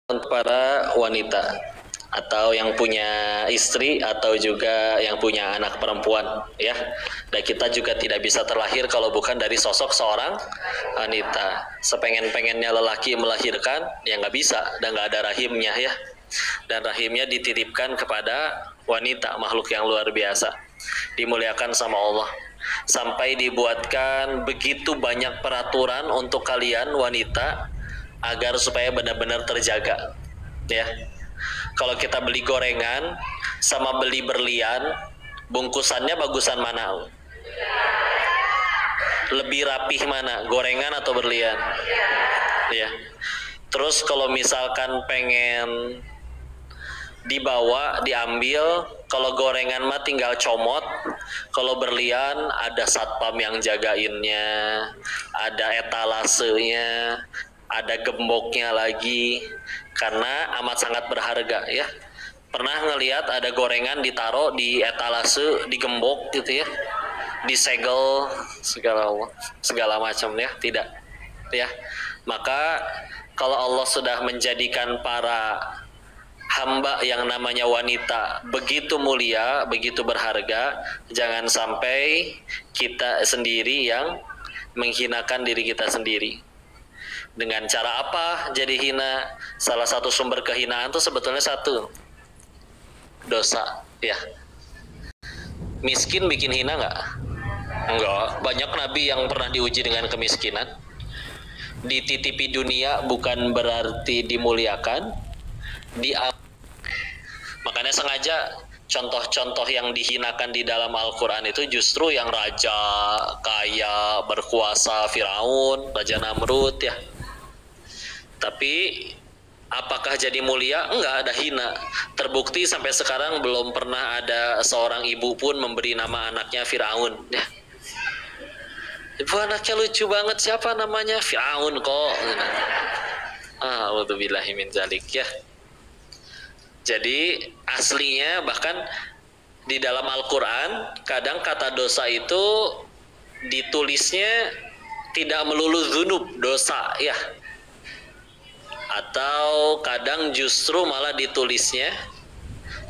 Untuk para wanita atau yang punya istri atau juga yang punya anak perempuan, ya. Dan kita juga tidak bisa terlahir kalau bukan dari sosok seorang wanita. Sepengen-pengennya lelaki melahirkan, ya nggak bisa, dan nggak ada rahimnya, ya. Dan rahimnya dititipkan kepada wanita, makhluk yang luar biasa, dimuliakan sama Allah. Sampai dibuatkan begitu banyak peraturan untuk kalian wanita agar supaya benar-benar terjaga, ya. Kalau kita beli gorengan sama beli berlian, bungkusannya bagusan mana? Lebih rapih mana, gorengan atau berlian? Ya. Terus kalau misalkan pengen dibawa, diambil, kalau gorengan mah tinggal comot, kalau berlian ada satpam yang jagainnya, ada etalasenya, ada gemboknya lagi, karena amat sangat berharga, ya. Pernah ngelihat ada gorengan ditaruh di etalase, digembok gitu, ya, disegel segala macam, ya? Tidak, ya. Maka kalau Allah sudah menjadikan para hamba yang namanya wanita begitu mulia, begitu berharga, jangan sampai kita sendiri yang menghinakan diri kita sendiri. Dengan cara apa jadi hina? Salah satu sumber kehinaan itu sebetulnya satu, dosa, ya. Miskin bikin hina nggak? Enggak. Banyak nabi yang pernah diuji dengan kemiskinan. Dititipi dunia bukan berarti dimuliakan. Makanya sengaja contoh-contoh yang dihinakan di dalam Al-Quran itu justru yang raja, kaya, berkuasa, Firaun, Raja Namrud, ya. Tapi apakah jadi mulia? Enggak, ada hina. Terbukti sampai sekarang belum pernah ada seorang ibu pun memberi nama anaknya Firaun, ya. Ibu anaknya lucu banget, siapa namanya? Firaun kok. A'udzubillahi min dzalik, ya. Jadi aslinya bahkan di dalam Al-Quran kadang kata dosa itu ditulisnya tidak melulu dzunub, dosa, ya. Atau kadang justru malah ditulisnya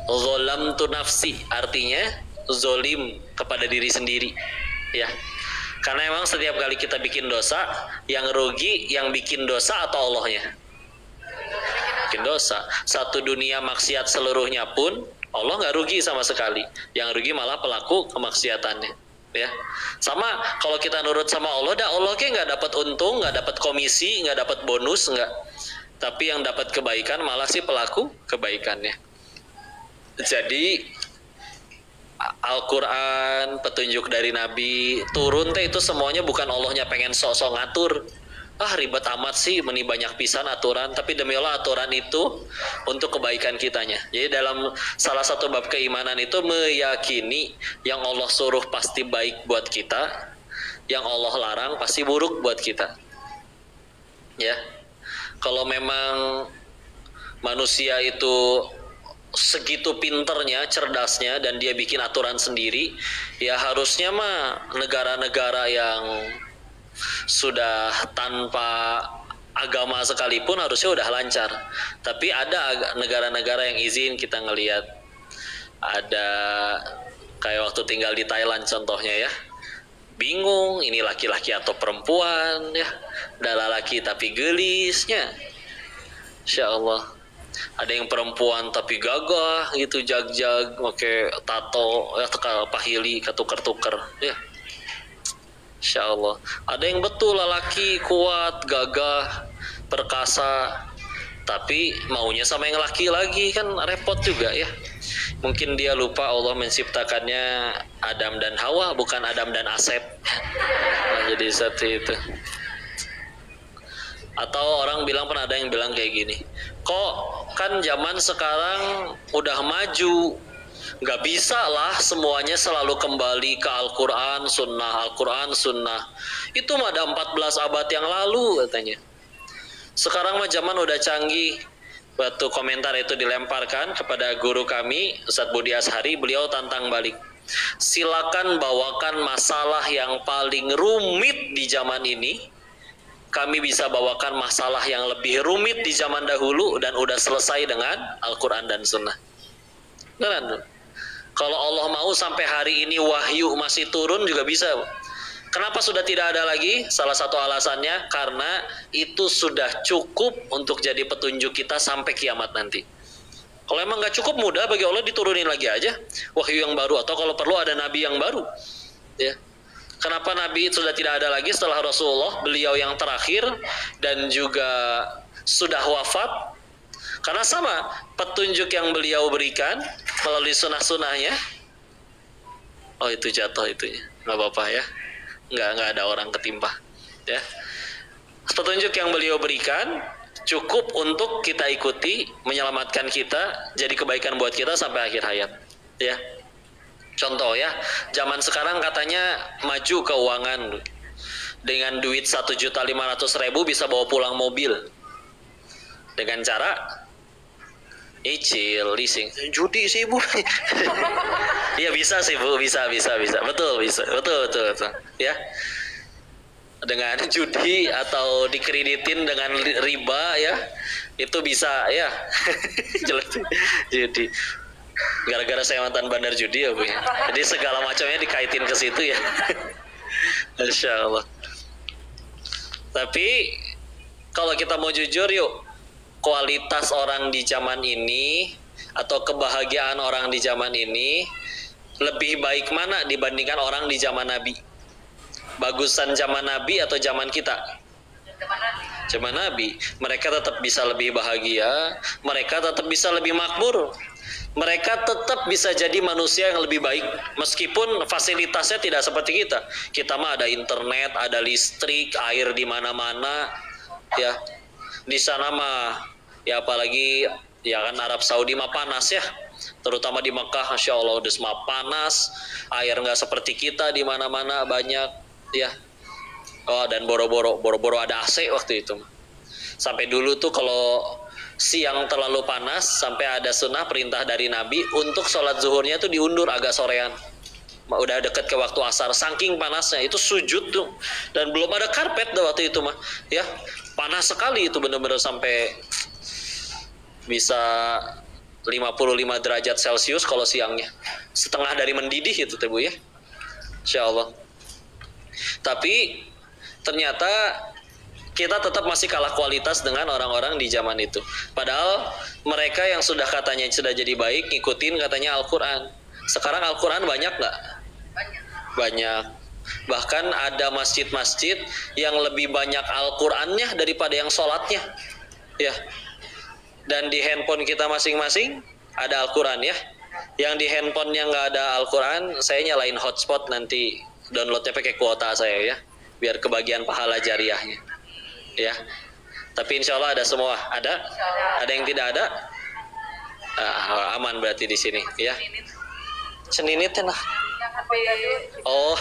zolamtu nafsi, artinya zolim kepada diri sendiri, ya. Karena emang setiap kali kita bikin dosa, yang rugi yang bikin dosa atau Allahnya? Bikin dosa. Satu dunia maksiat seluruhnya pun Allah nggak rugi sama sekali, yang rugi malah pelaku kemaksiatannya, ya. Sama kalau kita nurut sama Allah, Allah kayak nggak dapat untung, nggak dapat komisi, nggak dapat bonus, nggak. Tapi yang dapat kebaikan malah si pelaku kebaikannya. Jadi Al-Quran, petunjuk dari Nabi turun teh itu semuanya bukan Allahnya pengen sok-sok ngatur. Ribet amat sih, meni banyak pisan aturan. Tapi demi Allah aturan itu untuk kebaikan kitanya. Jadi dalam salah satu bab keimanan itu meyakini yang Allah suruh pasti baik buat kita, yang Allah larang pasti buruk buat kita, ya. Kalau memang manusia itu segitu pinternya, cerdasnya, dan dia bikin aturan sendiri, ya harusnya mah negara-negara yang sudah tanpa agama sekalipun harusnya udah lancar. Tapi ada negara-negara yang izin, kita ngelihat ada kayak waktu tinggal di Thailand contohnya, ya. Bingung ini laki-laki atau perempuan, ya. Ada laki tapi gelisnya, Insya Allah. Ada yang perempuan tapi gagah gitu, jag-jag, pakai tato, ya, pahili, ketuker-tuker, ya. Insya Allah. Ada yang betul lelaki kuat, gagah, perkasa, tapi maunya sama yang laki lagi, kan repot juga, ya. Mungkin dia lupa Allah menciptakannya Adam dan Hawa, bukan Adam dan Asep. Jadi seperti itu. Atau orang bilang, pernah ada yang bilang kayak gini, kok kan zaman sekarang udah maju, nggak bisa lah semuanya selalu kembali ke Al-Quran, Sunnah. Itu mah ada 14 abad yang lalu katanya. Sekarang mah zaman udah canggih. Waktu komentar itu dilemparkan kepada guru kami, Ustadz Budi Ashari, beliau tantang balik. Silakan bawakan masalah yang paling rumit di zaman ini, kami bisa bawakan masalah yang lebih rumit di zaman dahulu dan udah selesai dengan Al-Quran dan Sunnah. Beneran. Kalau Allah mau sampai hari ini wahyu masih turun juga bisa. Kenapa sudah tidak ada lagi? Salah satu alasannya karena itu sudah cukup untuk jadi petunjuk kita sampai kiamat nanti. Kalau emang nggak cukup, mudah bagi Allah diturunin lagi aja wahyu yang baru, atau kalau perlu ada nabi yang baru. Ya. Kenapa nabi sudah tidak ada lagi setelah Rasulullah, beliau yang terakhir dan juga sudah wafat? Karena sama, petunjuk yang beliau berikan melalui sunnah-sunnahnya. Oh, itu jatuh itunya, nggak apa-apa ya, nggak ada orang ketimpa. Ya, petunjuk yang beliau berikan cukup untuk kita ikuti, menyelamatkan kita, jadi kebaikan buat kita sampai akhir hayat. Ya, contoh ya, zaman sekarang katanya maju keuangan, dengan duit 1.500.000 bisa bawa pulang mobil, dengan cara icil, leasing. Judi sih Bu. Iya bisa sih Bu, bisa. Betul, bisa. Betul. Ya. Dengan judi atau dikreditin dengan riba ya. Itu bisa ya. Jelek judi. Gara-gara saya mantan bandar judi ya Bu ya. Jadi segala macamnya dikaitin ke situ ya. Insya Allah. Tapi kalau kita mau jujur yuk, kualitas orang di zaman ini atau kebahagiaan orang di zaman ini lebih baik mana dibandingkan orang di zaman Nabi? Bagusan zaman Nabi atau zaman kita? Zaman Nabi. Mereka tetap bisa lebih bahagia, mereka tetap bisa lebih makmur, mereka tetap bisa jadi manusia yang lebih baik meskipun fasilitasnya tidak seperti kita. Kita mah ada internet, ada listrik, air di mana-mana ya. Di sana mah ya, apalagi ya kan Arab Saudi mah panas ya, terutama di Mekah, Masya Allah udah semua panas, air nggak seperti kita di mana-mana banyak ya. Oh, dan boro-boro ada AC waktu itu. Sampai dulu tuh kalau siang terlalu panas, sampai ada sunnah perintah dari Nabi untuk sholat zuhurnya tuh diundur agak sorean. Udah deket ke waktu asar, saking panasnya itu sujud tuh, dan belum ada karpet dah waktu itu mah ya, panas sekali itu, bener-bener sampai bisa 55 derajat Celcius kalau siangnya, setengah dari mendidih itu Bu ya, Insya Allah. Tapi ternyata kita tetap masih kalah kualitas dengan orang-orang di zaman itu, padahal mereka yang sudah katanya sudah jadi baik ngikutin katanya Al-Quran. Sekarang Al-Quran banyak nggak? Banyak. Bahkan ada masjid-masjid yang lebih banyak Al-Qurannya daripada yang sholatnya ya. Dan di handphone kita masing-masing ada Al-Quran ya. Yang di handphonenya nggak ada Al-Quran, saya nyalain hotspot, nanti downloadnya pakai kuota saya ya, biar kebagian pahala jariahnya ya. Tapi insya Allah ada semua. Ada yang tidak ada? Aman berarti di sini ya. Ceninit lah. Oh,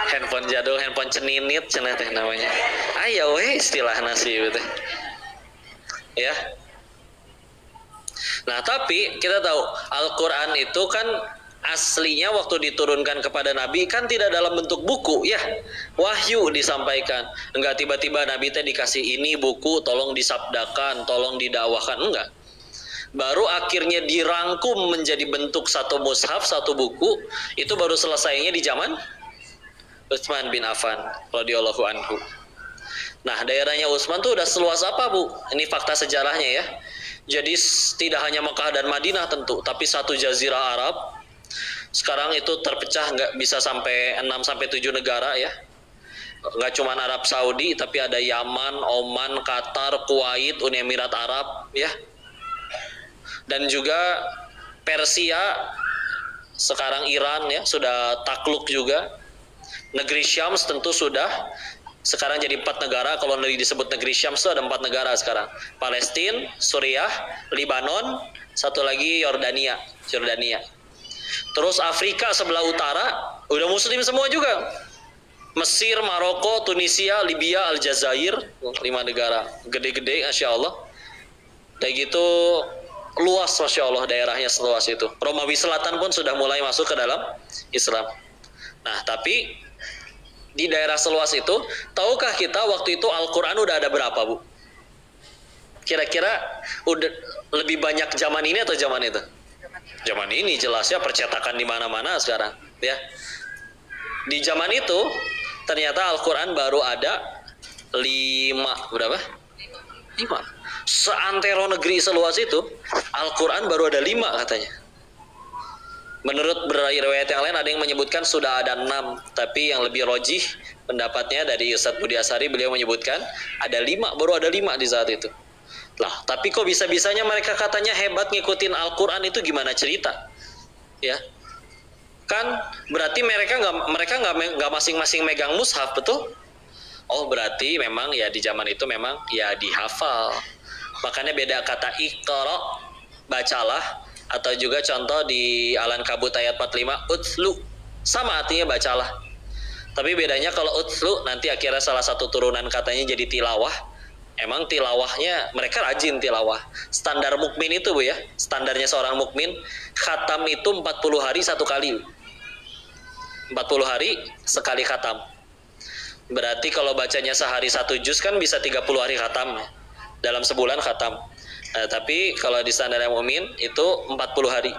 handphone jadul, handphone ceninit cenah teh namanya. Ayo we istilah nasi gitu. Ya. Nah, tapi kita tahu Al-Quran itu kan aslinya waktu diturunkan kepada Nabi kan tidak dalam bentuk buku ya, wahyu disampaikan. Enggak tiba-tiba Nabi teh dikasih ini buku, tolong disabdakan, tolong didakwakan, enggak. Baru akhirnya dirangkum menjadi bentuk satu mushaf, satu buku, itu baru selesainya di zaman Utsman bin Affan radhiyallahu anhu. Nah, daerahnya Utsman tuh udah seluas apa Bu? Ini fakta sejarahnya ya. Jadi tidak hanya Mekah dan Madinah tentu, tapi satu jazirah Arab. Sekarang itu terpecah, nggak bisa sampai 6-7 negara ya. Nggak cuma Arab Saudi, tapi ada Yaman, Oman, Qatar, Kuwait, Uni Emirat Arab ya. Dan juga Persia, sekarang Iran ya, sudah takluk juga. Negeri Syams tentu sudah, sekarang jadi 4 negara. Kalau disebut negeri Syams itu ada 4 negara sekarang. Palestina, Suriah, Libanon, satu lagi Yordania. Terus Afrika sebelah utara udah muslim semua juga. Mesir, Maroko, Tunisia, Libya, Aljazair, 5 negara. Gede-gede Masya Allah. Kayak gitu luas Masya Allah daerahnya seluas itu. Romawi Selatan pun sudah mulai masuk ke dalam Islam. Nah, tapi Di daerah seluas itu, tahukah kita waktu itu Al-Quran udah ada berapa, Bu? Kira-kira udah lebih banyak zaman ini atau zaman itu? Zaman ini jelas ya, percetakan di mana-mana sekarang, ya. Di zaman itu ternyata Al-Quran baru ada 5, berapa? 5. Seantero negeri seluas itu, Al-Quran baru ada 5 katanya. Menurut riwayat yang lain ada yang menyebutkan sudah ada 6, tapi yang lebih rojih pendapatnya dari Ustadz Budi Asari, beliau menyebutkan ada 5, baru ada 5 di saat itu. Lah, tapi kok bisa-bisanya mereka katanya hebat ngikutin Al-Quran, itu gimana cerita? Ya, kan berarti mereka nggak masing-masing megang mushaf, betul? Oh, berarti memang ya di zaman itu memang ya dihafal. Makanya beda kata iqra, bacalah, atau juga contoh di Al-Ankabut ayat 45, utslu, sama artinya bacalah. Tapi bedanya kalau utslu nanti akhirnya salah satu turunan katanya jadi tilawah. Emang tilawahnya mereka rajin tilawah. Standar mukmin itu, Bu, ya. Standarnya seorang mukmin khatam itu 40 hari satu kali. 40 hari sekali khatam. Berarti kalau bacanya sehari 1 juz kan bisa 30 hari khatam. Dalam sebulan khatam. Nah, tapi kalau di standar yang mukmin itu 40 hari.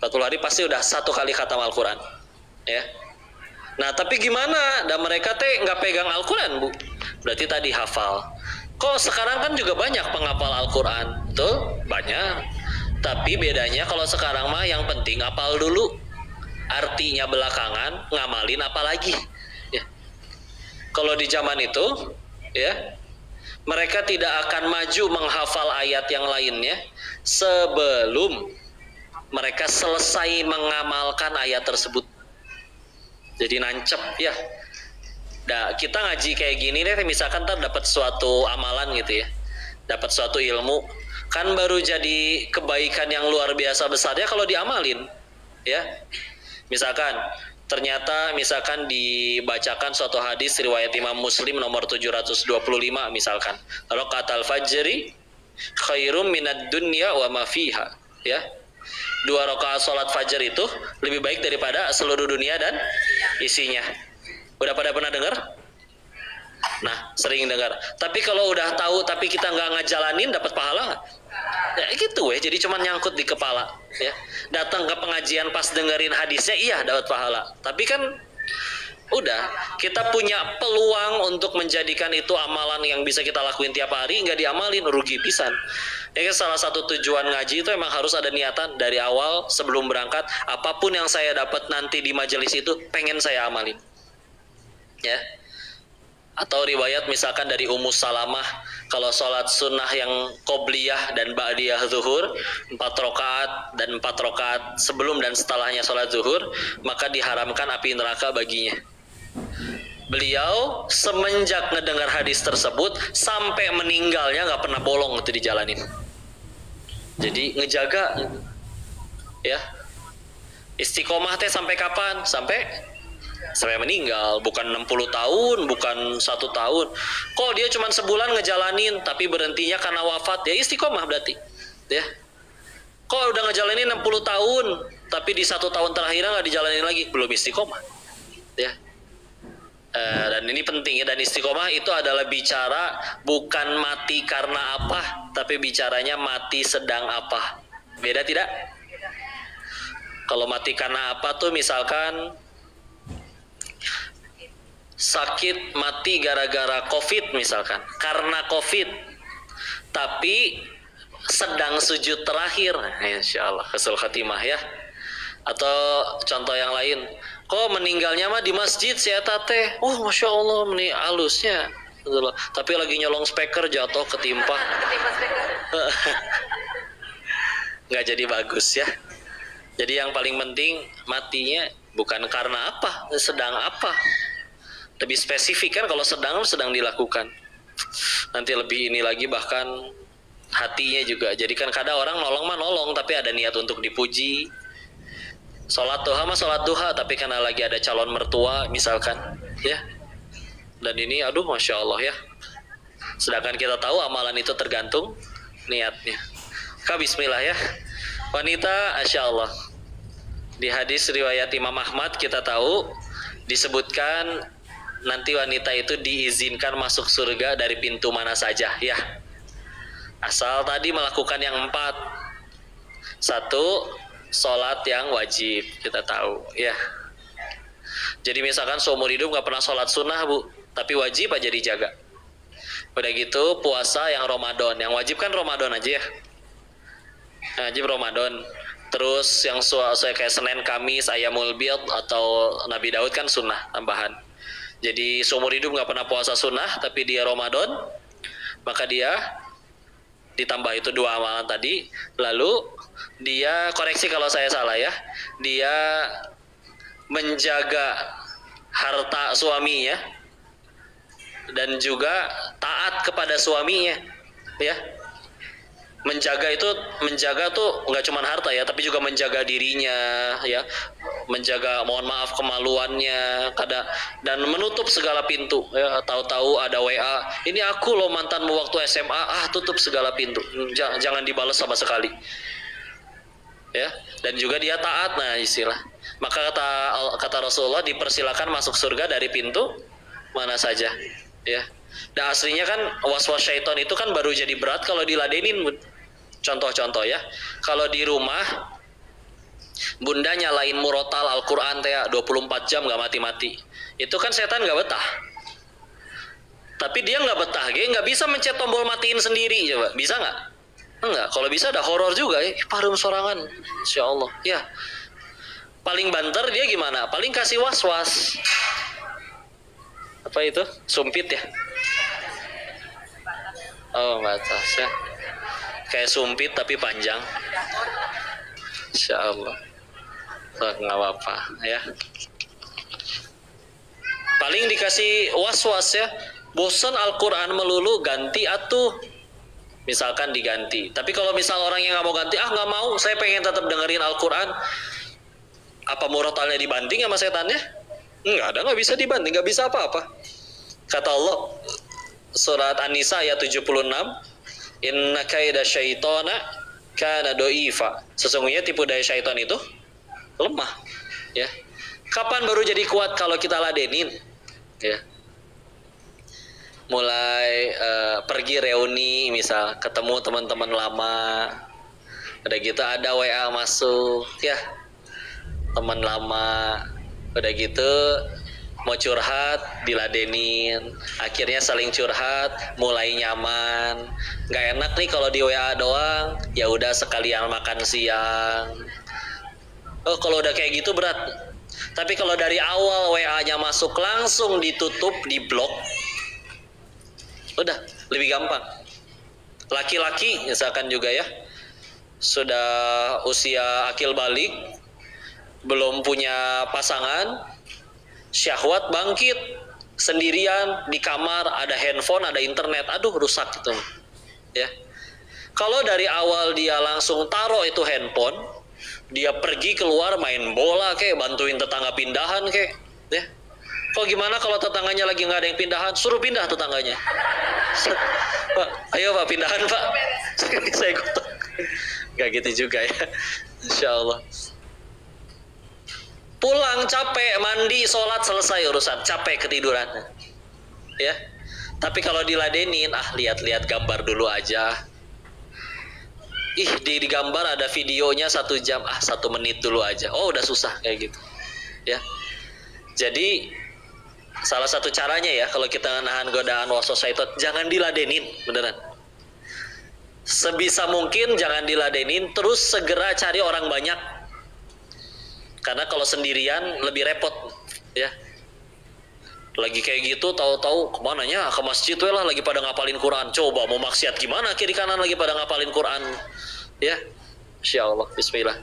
40 hari pasti udah 1 kali khatam Al-Quran. Ya. Nah, tapi gimana? Dan mereka nggak pegang Al-Quran, Bu. Berarti tadi hafal. Kok sekarang kan juga banyak penghafal Al-Quran. Tuh, banyak. Tapi bedanya kalau sekarang mah yang penting hafal dulu. Artinya belakangan, ngamalin apalagi. Ya. Kalau di zaman itu, ya, mereka tidak akan maju menghafal ayat yang lainnya sebelum mereka selesai mengamalkan ayat tersebut. Jadi nancep, ya. Nah, kita ngaji kayak gini deh, misalkan dapat suatu amalan gitu ya, dapat suatu ilmu, kan baru jadi kebaikan yang luar biasa besarnya kalau diamalin, ya. Misalkan ternyata dibacakan suatu hadis riwayat Imam Muslim nomor 725 misalkan, raqatal fajri khairum minad dunya wa ma fiha, ya. 2 rakaat salat fajar itu lebih baik daripada seluruh dunia dan isinya. Udah pada pernah dengar? Nah, sering dengar. Tapi kalau udah tahu tapi kita nggak ngejalanin, dapat pahala nggak? Ya gitu ya, jadi cuma nyangkut di kepala, ya. Datang ke pengajian pas dengerin hadisnya, iya dapat pahala. Tapi kan udah, kita punya peluang untuk menjadikan itu amalan yang bisa kita lakuin tiap hari, nggak diamalin, rugi pisan. Ya kan, salah satu tujuan ngaji itu emang harus ada niatan dari awal sebelum berangkat, apapun yang saya dapat nanti di majelis itu pengen saya amalin. Ya. Atau riwayat misalkan dari Ummu Salamah, kalau sholat sunnah yang qobliyah dan ba'diyah zuhur 4 rakaat dan 4 rakaat sebelum dan setelahnya sholat zuhur, maka diharamkan api neraka baginya. Beliau semenjak ngedengar hadis tersebut sampai meninggalnya nggak pernah bolong itu dijalanin. Jadi ngejaga, ya. Istiqomah teh sampai kapan? Sampai meninggal, bukan 60 tahun, bukan 1 tahun. Kok dia cuma sebulan ngejalanin tapi berhentinya karena wafat, ya istiqomah berarti, ya. Kok udah ngejalanin 60 tahun tapi di 1 tahun terakhir nggak dijalanin lagi, belum istiqomah, ya. Dan ini penting ya, dan istiqomah itu adalah bicara bukan mati karena apa, tapi bicaranya mati sedang apa. Beda tidak? Kalau mati karena apa tuh misalkan sakit mati gara-gara COVID misalkan, karena COVID tapi sedang sujud terakhir, insya Allah husnul khatimah, ya. Atau contoh yang lain, kok meninggalnya mah di masjid si eta teh, oh masya Allah ini halusnya, tapi lagi nyolong speaker jatuh ketimpa, nggak jadi bagus, ya. Jadi yang paling penting matinya bukan karena apa, sedang apa. Lebih spesifik kan kalau sedang dilakukan. Nanti lebih ini lagi, bahkan hatinya juga. Jadi kan kadang orang nolong mah nolong tapi ada niat untuk dipuji. Sholat duha mah sholat duha tapi karena lagi ada calon mertua misalkan, ya. Dan ini aduh masya Allah, ya. Sedangkan kita tahu amalan itu tergantung niatnya. Bismillah, ya. Wanita, masya Allah. Di hadis riwayat Imam Ahmad kita tahu disebutkan nanti wanita itu diizinkan masuk surga dari pintu mana saja ya. Asal tadi melakukan yang 4. 1, sholat yang wajib, kita tahu ya. Jadi misalkan seumur hidup nggak pernah sholat sunnah bu, tapi wajib aja dijaga. Udah gitu puasa yang Ramadan, yang wajib kan Ramadan aja ya. Wajib Ramadan. Terus yang saya kayak Senin Kamis Ayyamul Bid atau Nabi Daud kan sunnah tambahan. Jadi seumur hidup nggak pernah puasa sunnah, tapi dia Ramadan, maka dia ditambah itu 2 amalan tadi. Lalu dia, koreksi kalau saya salah ya, dia menjaga harta suaminya dan juga taat kepada suaminya ya. Menjaga tuh nggak cuma harta ya, tapi juga menjaga dirinya ya, menjaga mohon maaf kemaluannya dan menutup segala pintu ya. Tahu-tahu ada WA, ini aku loh mantanmu waktu SMA, tutup segala pintu, jangan dibalas sama sekali ya. Dan juga dia taat, nah istilah, maka kata Rasulullah dipersilakan masuk surga dari pintu mana saja ya. Dan aslinya kan was-was syaitan itu kan baru jadi berat kalau diladenin. Contoh-contoh ya, kalau di rumah bunda nyalain murotal Al-Quran 24 jam gak mati-mati, itu kan setan gak betah. Tapi dia gak betah, gak bisa mencet tombol matiin sendiri. Coba, bisa gak? Enggak, kalau bisa ada horor juga ya, parum sorangan, insya Allah ya. Paling banter dia gimana? Paling kasih was-was. Apa itu? Sumpit ya? Oh, batas ya. Kayak sumpit tapi panjang. Insya Allah. Nggak apa-apa ya. Paling dikasih was-was ya. Bosan Al-Quran melulu, ganti atuh. Misalkan diganti. Tapi kalau misal orang yang nggak mau ganti, nggak mau, saya pengen tetap dengerin Al-Quran. Apa murotalnya dibanting sama setannya? Nggak ada, nggak bisa dibanting, nggak bisa apa-apa. Kata Allah, surat An-Nisa ayat 76, Inna kaida syaitana kana do'ifa. Sesungguhnya tipu daya syaitan itu lemah ya. Kapan baru jadi kuat? Kalau kita ladenin ya. Mulai pergi reuni, misal ketemu teman-teman lama, udah gitu ada WA masuk ya, teman lama, udah gitu mau curhat diladenin, akhirnya saling curhat, mulai nyaman. Nggak enak nih kalau di WA doang, ya udah sekalian makan siang. Oh, kalau udah kayak gitu berat. Tapi kalau dari awal WA-nya masuk langsung ditutup, diblok, udah lebih gampang. Laki-laki misalkan juga ya, sudah usia akil balik, belum punya pasangan, syahwat bangkit, sendirian di kamar, ada handphone, ada internet, aduh rusak itu ya. Kalau dari awal dia langsung taruh itu handphone, dia pergi keluar main bola kayak, bantuin tetangga pindahan kayak ya. Kok gimana kalau tetangganya lagi nggak ada yang pindahan, suruh pindah tetangganya. Pak, ayo Pak pindahan Pak. Saya ikut. Nggak gitu juga ya, insya Allah. Pulang capek, mandi, sholat, selesai urusan, capek ketiduran ya. Tapi kalau diladenin, lihat-lihat gambar dulu aja. Di gambar ada videonya 1 jam, 1 menit dulu aja. Oh udah susah kayak gitu ya. Jadi salah satu caranya ya, kalau kita nahan godaan waswas syaitan, jangan diladenin beneran. Sebisa mungkin jangan diladenin, terus segera cari orang banyak. Karena kalau sendirian lebih repot ya. Lagi kayak gitu tahu-tahu kemananya, ke masjid lah, lagi pada ngapalin Quran. Coba mau maksiat gimana, kiri kanan lagi pada ngapalin Quran ya. Insya Allah, bismillah.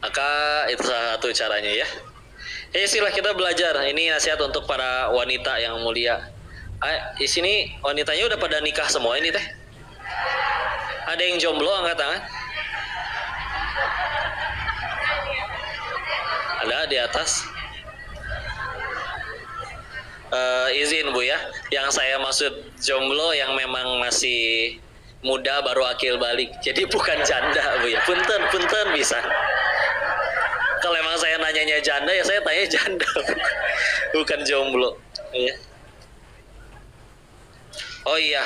Maka itu salah satu caranya ya. Sila kita belajar. Ini nasihat untuk para wanita yang mulia. Di sini wanitanya udah pada nikah semua ini teh. Ada yang jomblo, angkat tangan. Ada di atas. Izin Bu ya, yang saya maksud jomblo yang memang masih muda baru akil balik. Jadi bukan janda Bu ya. Punten bisa. Kalau emang saya nanyanya janda ya saya tanya janda, bukan jomblo. Iya. Oh iya,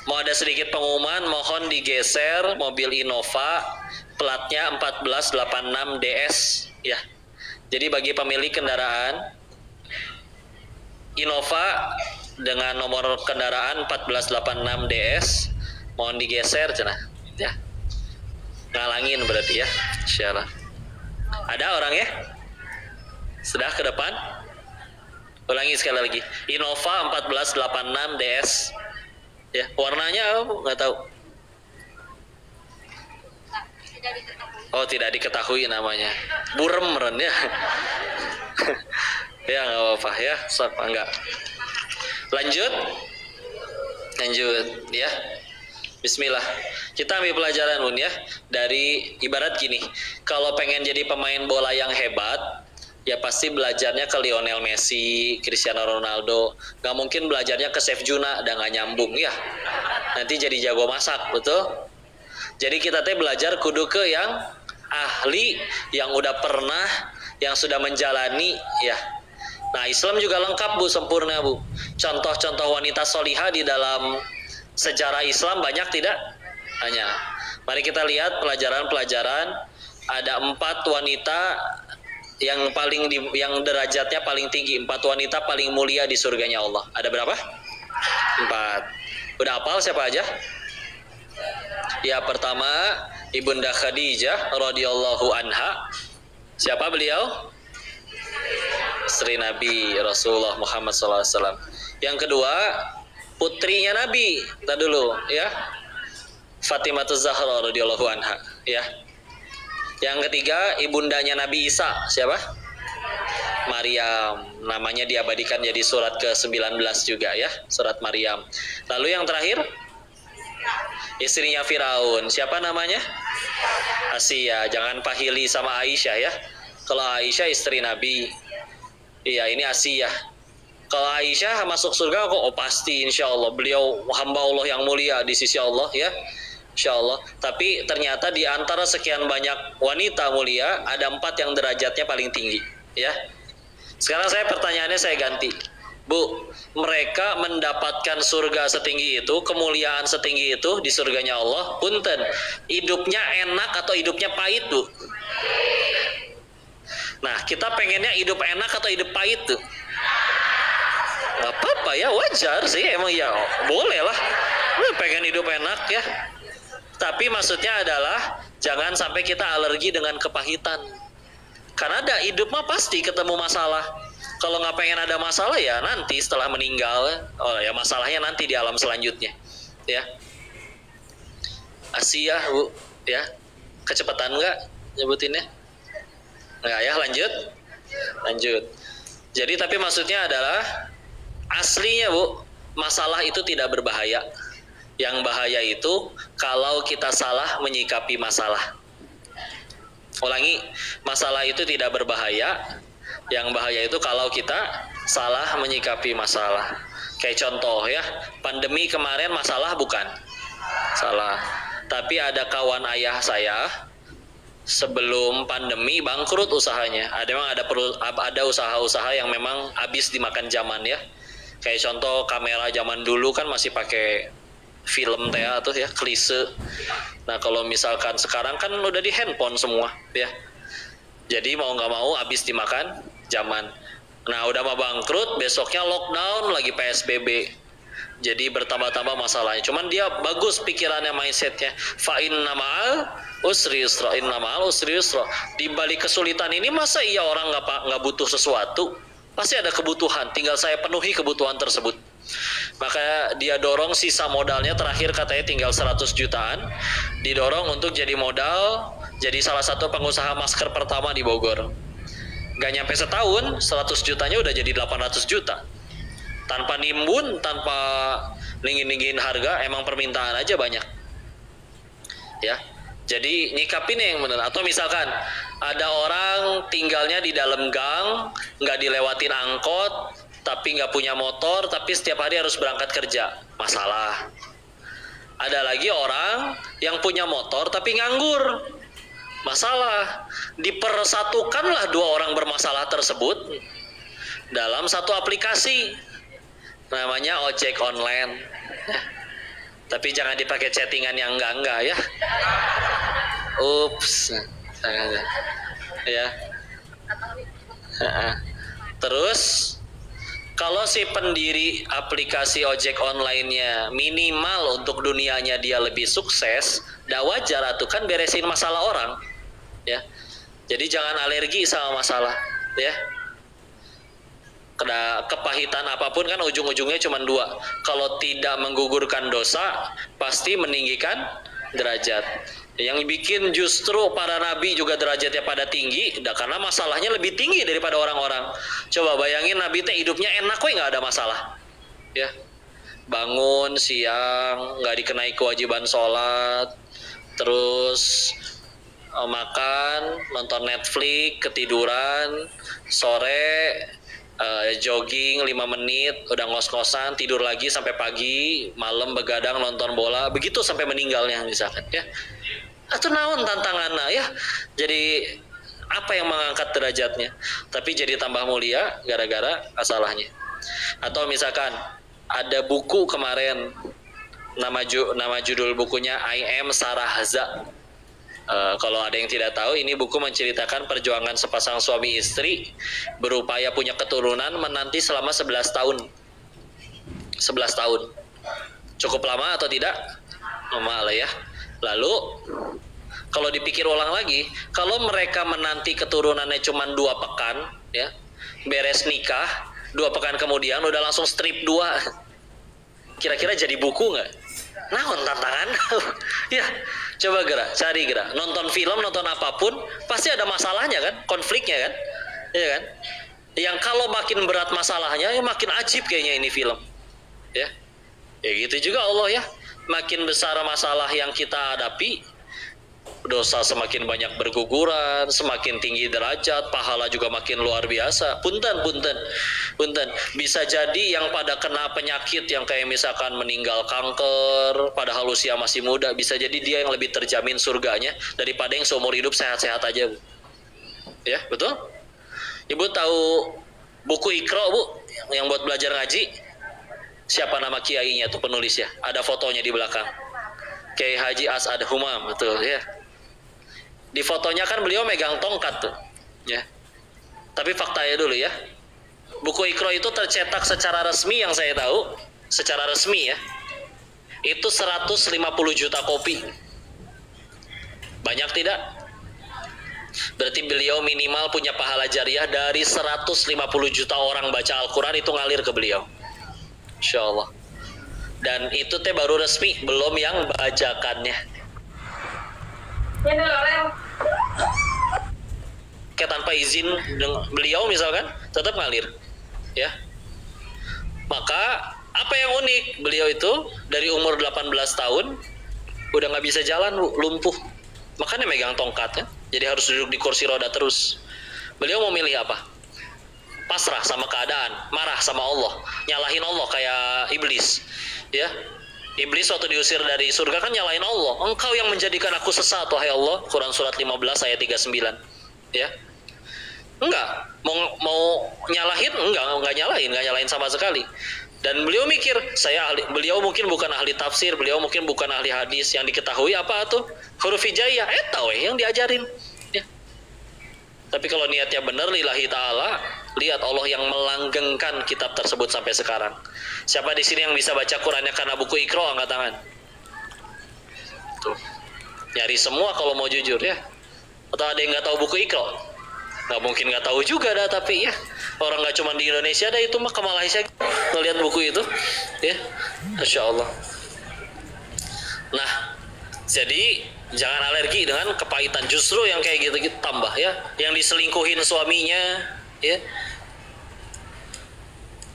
mau ada sedikit pengumuman, mohon digeser mobil Innova platnya 1486 DS ya. Jadi bagi pemilik kendaraan Innova dengan nomor kendaraan 1486 DS mohon digeser cenah ya. Ngalangin berarti ya. Insyaallah. Ada orang ya? Sudah ke depan? Ulangi sekali lagi. Innova 1486 DS. Ya, warnanya nggak tahu. Oh, tidak diketahui namanya. Burem meren ya. Ya nggak apa-apa ya. Enggak. Lanjut ya. Bismillah. Kita ambil pelajaran Bun ya. Dari ibarat gini, kalau pengen jadi pemain bola yang hebat, ya pasti belajarnya ke Lionel Messi, Cristiano Ronaldo. Gak mungkin belajarnya ke Chef Juna, dan gak nyambung ya. Nanti jadi jago masak, betul? Jadi kita belajar kudu ke yang ahli, yang udah pernah, yang sudah menjalani ya. Nah, Islam juga lengkap Bu, sempurna Bu. Contoh-contoh wanita solihah di dalam sejarah Islam banyak tidak? Hanya. Mari kita lihat pelajaran-pelajaran. Ada 4 wanita yang yang derajatnya paling tinggi, 4 wanita paling mulia di surganya Allah. Ada berapa? 4. Udah hafal siapa aja? Ya, pertama Ibunda Khadijah radhiyallahu anha. Siapa beliau? Istri Nabi Rasulullah Muhammad SAW. Yang kedua, putrinya Nabi. Kita dulu ya. Fatimah Zahra radhiyallahu anha ya. Yang ketiga, ibundanya Nabi Isa. Siapa? Maryam. Namanya diabadikan jadi surat ke-19 juga ya. Surat Maryam. Lalu yang terakhir, istrinya Firaun. Siapa namanya? Asia. Jangan pahili sama Aisyah ya. Kalau Aisyah istri Nabi. Iya, ini Asia. Kalau Aisyah masuk surga kok? Oh pasti, insya Allah. Beliau hamba Allah yang mulia di sisi Allah ya. Insya Allah. Tapi ternyata di antara sekian banyak wanita mulia, ada 4 yang derajatnya paling tinggi ya. Sekarang pertanyaannya saya ganti. Bu, mereka mendapatkan surga setinggi itu, kemuliaan setinggi itu di surganya Allah. Punten, hidupnya enak atau hidupnya pahit Bu? Nah, kita pengennya hidup enak atau hidup pahit tuh? Gak apa-apa ya, wajar sih. Emang ya boleh lah. Pengen hidup enak ya. Tapi maksudnya adalah jangan sampai kita alergi dengan kepahitan. Karena ada hidup mah pasti ketemu masalah. Kalau nggak pengen ada masalah ya nanti setelah meninggal. Oh ya masalahnya nanti di alam selanjutnya. Ya. Asia Bu, ya. Kecepatan nggak nyebutinnya? Nggak ya, lanjut. Jadi tapi maksudnya adalah aslinya Bu, masalah itu tidak berbahaya. Yang bahaya itu kalau kita salah menyikapi masalah. Ulangi, masalah itu tidak berbahaya. Yang bahaya itu kalau kita salah menyikapi masalah. Kayak contoh ya, pandemi kemarin masalah bukan? Salah. Tapi ada kawan ayah saya sebelum pandemi bangkrut usahanya. Ada usaha-usaha yang memang habis dimakan zaman ya. Kayak contoh kamera zaman dulu kan masih pakai film atau ya klise. Nah kalau misalkan sekarang kan udah di handphone semua ya. Jadi mau nggak mau habis dimakan zaman. Nah udah mau bangkrut, besoknya lockdown lagi PSBB. Jadi bertambah-tambah masalahnya. Cuman dia bagus pikirannya, mindsetnya. Fa inna ma'al usri yusra, inna ma'al usri yusra. Di balik kesulitan ini masa iya orang nggak butuh sesuatu? Pasti ada kebutuhan. Tinggal saya penuhi kebutuhan tersebut. Maka dia dorong sisa modalnya terakhir katanya tinggal 100 jutaan. Didorong untuk jadi modal, jadi salah satu pengusaha masker pertama di Bogor. Gak nyampe setahun, 100 jutanya udah jadi 800 juta. Tanpa nimbun, tanpa ninggin-ninggin harga, emang permintaan aja banyak. Ya, jadi nyikapin yang benar. Atau misalkan ada orang tinggalnya di dalam gang, nggak dilewatin angkot, tapi nggak punya motor, tapi setiap hari harus berangkat kerja, masalah. Ada lagi orang yang punya motor tapi nganggur, masalah. Dipersatukanlah dua orang bermasalah tersebut dalam satu aplikasi namanya ojek online. Tapi jangan dipakai chattingan yang enggak ya. Ups. Ya. Terus kalau si pendiri aplikasi ojek online-nya minimal untuk dunianya dia lebih sukses, dah wajar atuh kan beresin masalah orang, ya. Jadi jangan alergi sama masalah, ya. Kepahitan apapun kan ujung-ujungnya cuma dua. Kalau tidak menggugurkan dosa, pasti meninggikan derajat. Yang bikin justru para nabi juga derajatnya pada tinggi, karena masalahnya lebih tinggi daripada orang-orang. Coba bayangin nabi teh hidupnya enak, kok nggak ada masalah, ya. Bangun siang, nggak dikenai kewajiban sholat, terus makan, nonton Netflix, ketiduran, sore jogging 5 menit, udah ngos-ngosan, tidur lagi sampai pagi, malam begadang nonton bola, begitu sampai meninggalnya misalkan, ya. Atau naon tantangannya, ya. Jadi apa yang mengangkat derajatnya? Tapi jadi tambah mulia gara-gara masalahnya. Atau misalkan ada buku kemarin, nama judul bukunya I Am Sarahza. Kalau ada yang tidak tahu, ini buku menceritakan perjuangan sepasang suami istri berupaya punya keturunan menanti selama 11 tahun. 11 tahun. Cukup lama atau tidak? Lama lah ya. Lalu kalau dipikir ulang lagi, kalau mereka menanti keturunannya cuma 2 pekan, ya, beres nikah, 2 pekan kemudian udah langsung strip 2. Kira-kira jadi buku nggak? Naon tantangan? Ya, coba cari nonton film, nonton apapun, pasti ada masalahnya kan, konfliknya kan, ya kan? Yang kalau makin berat masalahnya, ya makin ajib kayaknya ini film, ya. Ya gitu juga Allah, ya. Makin besar masalah yang kita hadapi, dosa semakin banyak berguguran, semakin tinggi derajat, pahala juga makin luar biasa. Punten. Bisa jadi yang pada kena penyakit yang kayak misalkan meninggal kanker, padahal usia masih muda, bisa jadi dia yang lebih terjamin surganya daripada yang seumur hidup sehat-sehat aja, Bu. Ya, betul? Ibu tahu buku Iqra, Bu, yang buat belajar ngaji? Siapa nama kiainya tuh penulisnya? Ada fotonya di belakang. Kiai Haji As'ad Humam, betul ya. Di fotonya kan beliau megang tongkat tuh, ya. Tapi faktanya dulu ya. Buku Iqra itu tercetak secara resmi yang saya tahu, secara resmi ya. Itu 150 juta kopi. Banyak tidak? Berarti beliau minimal punya pahala jariah dari 150 juta orang baca Al-Quran itu ngalir ke beliau. Insya Allah. Dan itu teh baru resmi, belum yang bajakannya. Kayak tanpa izin beliau misalkan, tetap ngalir, ya. Maka apa yang unik, beliau itu dari umur 18 tahun udah nggak bisa jalan, lumpuh. Makanya megang tongkat, ya. Jadi harus duduk di kursi roda terus. Beliau mau milih apa? Pasrah sama keadaan, marah sama Allah, nyalahin Allah kayak iblis, ya. Iblis waktu diusir dari surga kan nyalahin Allah. Engkau yang menjadikan aku sesat, wahai Allah. Quran surat 15 ayat 39, ya. Enggak, mau nyalahin, enggak nyalahin sama sekali. Dan beliau mikir, beliau mungkin bukan ahli tafsir, beliau mungkin bukan ahli hadis, yang diketahui apa tuh? Huruf hijaiyah, yang diajarin. Tapi kalau niatnya benar lillahi ta'ala, lihat Allah yang melanggengkan kitab tersebut sampai sekarang. Siapa di sini yang bisa baca Qurannya karena buku Iqra, angkat tangan. Tuh. Nyari semua kalau mau jujur, ya. Atau ada yang nggak tahu buku Iqra? Nggak mungkin nggak tahu juga dah, tapi ya. Orang nggak cuma di Indonesia dah, itu mah ke Malaysia ngelihat buku itu, ya. Masya Allah. Nah, jadi jangan alergi dengan kepahitan, justru yang kayak gitu tambah, ya, yang diselingkuhin suaminya, ya,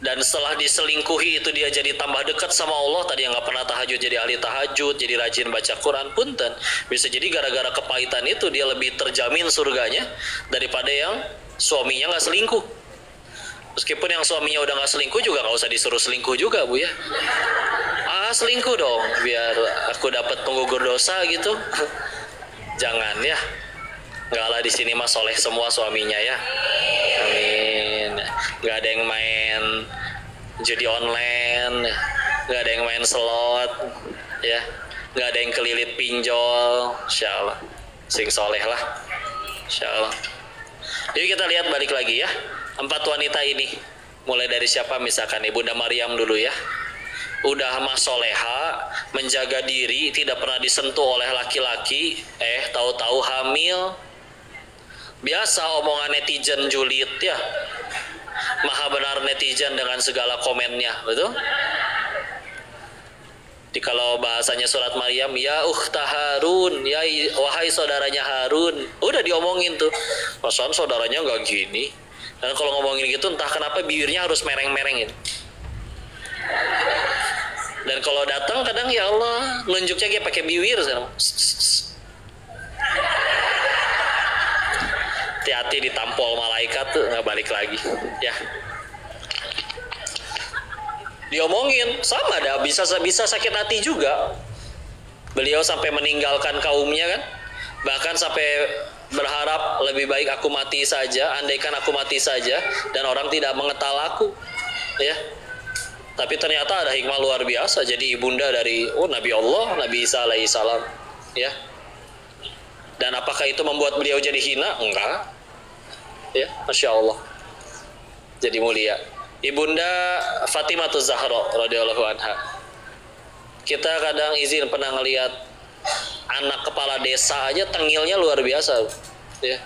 dan setelah diselingkuhi itu dia jadi tambah dekat sama Allah. Tadi yang nggak pernah tahajud jadi ahli tahajud, jadi rajin baca Quran, punten, bisa jadi gara-gara kepahitan itu dia lebih terjamin surganya daripada yang suaminya nggak selingkuh. Meskipun yang suaminya udah nggak selingkuh juga nggak usah disuruh selingkuh juga, Bu, ya. Selingkuh dong biar aku dapat penggugur dosa gitu. Jangan, ya. Enggak lah, di sini mah soleh semua suaminya ya. Amin. Enggak ada yang main judi online, enggak ada yang main slot, ya. Enggak ada yang kelilit pinjol, insyaallah. Sing soleh lah, insyaallah. Jadi kita lihat balik lagi ya, 4 wanita ini. Mulai dari siapa? Misalkan Ibunda Maryam dulu ya. Udah mah soleha, menjaga diri, tidak pernah disentuh oleh laki-laki, tahu-tahu hamil. Biasa omongan netizen julid ya. Maha benar netizen dengan segala komennya, betul? Jadi kalau bahasanya surat Maryam, ya ukhta Harun, ya wahai saudaranya Harun, udah diomongin tuh. Perasaan saudaranya nggak gini. Dan kalau ngomongin gitu, entah kenapa bibirnya harus mereng-merengin. Dan kalau datang kadang ya Allah nunjuknya dia pakai bibir sekarang. Hati-hati ditampol malaikat tuh nggak balik lagi ya. Diomongin sama dah, bisa sakit hati juga. Beliau sampai meninggalkan kaumnya kan, bahkan sampai berharap lebih baik aku mati saja, andaikan aku mati saja dan orang tidak mengetal aku ya. Tapi ternyata ada hikmah luar biasa, jadi ibunda dari Nabi Allah, Nabi Isa alaihissalam ya. Dan apakah itu membuat beliau jadi hina? Enggak ya, Masya Allah, jadi mulia. Ibunda Fatimah Zahra radhiyallahu anha, kita kadang izin pernah ngelihat anak kepala desa aja tengilnya luar biasa ya.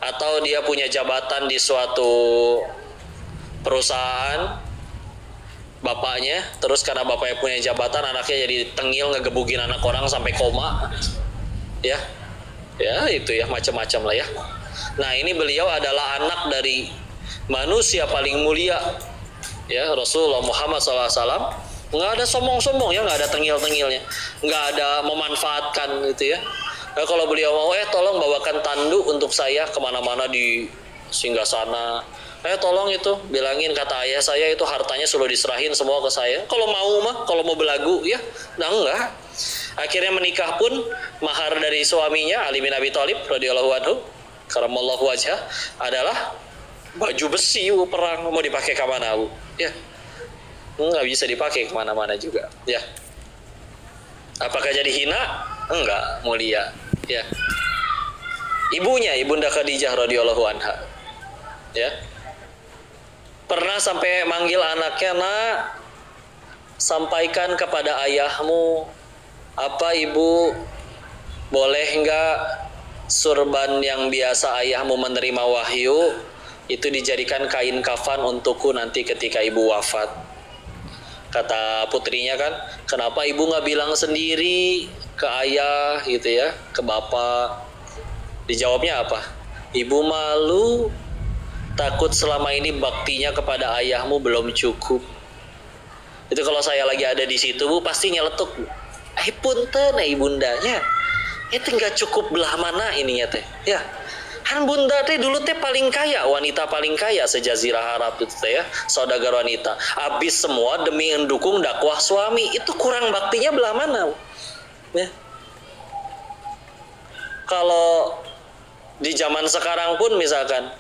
Atau dia punya jabatan di suatu perusahaan, bapaknya, terus karena bapaknya punya jabatan, anaknya jadi tengil ngegebukin anak orang sampai koma ya. Ya itu ya, macam-macam lah ya. Nah ini beliau adalah anak dari manusia paling mulia ya, Rasulullah Muhammad SAW. Nggak ada sombong-sombong ya, nggak ada tengil-tengilnya, nggak ada memanfaatkan gitu ya. Nah, kalau beliau mau tolong bawakan tanduk untuk saya kemana-mana di singgasana, tolong itu bilangin kata ayah saya itu hartanya sudah diserahin semua ke saya. Kalau mau belagu ya. Nah enggak. Akhirnya menikah pun mahar dari suaminya Ali bin Abi Thalib radhiyallahu anhu karamallahu wajhah adalah baju besi perang. Mau dipakai ke mana Bu? Ya. Enggak bisa dipakai kemana-mana juga ya. Apakah jadi hina? Enggak, mulia ya. Ibunya Ibunda Khadijah radhiyallahu anha ya, pernah sampai manggil anaknya, nak, sampaikan kepada ayahmu, apa ibu boleh enggak surban yang biasa ayahmu menerima wahyu itu dijadikan kain kafan untukku nanti ketika ibu wafat. Kata putrinya kan, kenapa ibu nggak bilang sendiri ke ayah gitu ya, ke bapak? Dijawabnya apa? Ibu malu, takut selama ini baktinya kepada ayahmu belum cukup. Itu kalau saya lagi ada di situ Bu, pasti nyeletuk Bu. Punten ibundanya, itu nggak cukup belah mana ininya teh ya. Han bunda teh dulu teh paling kaya, wanita paling kaya sejazirah Arab itu teh ya, saudagar wanita. Habis semua demi mendukung dakwah suami, itu kurang baktinya belah mana ya. Kalau di zaman sekarang pun misalkan,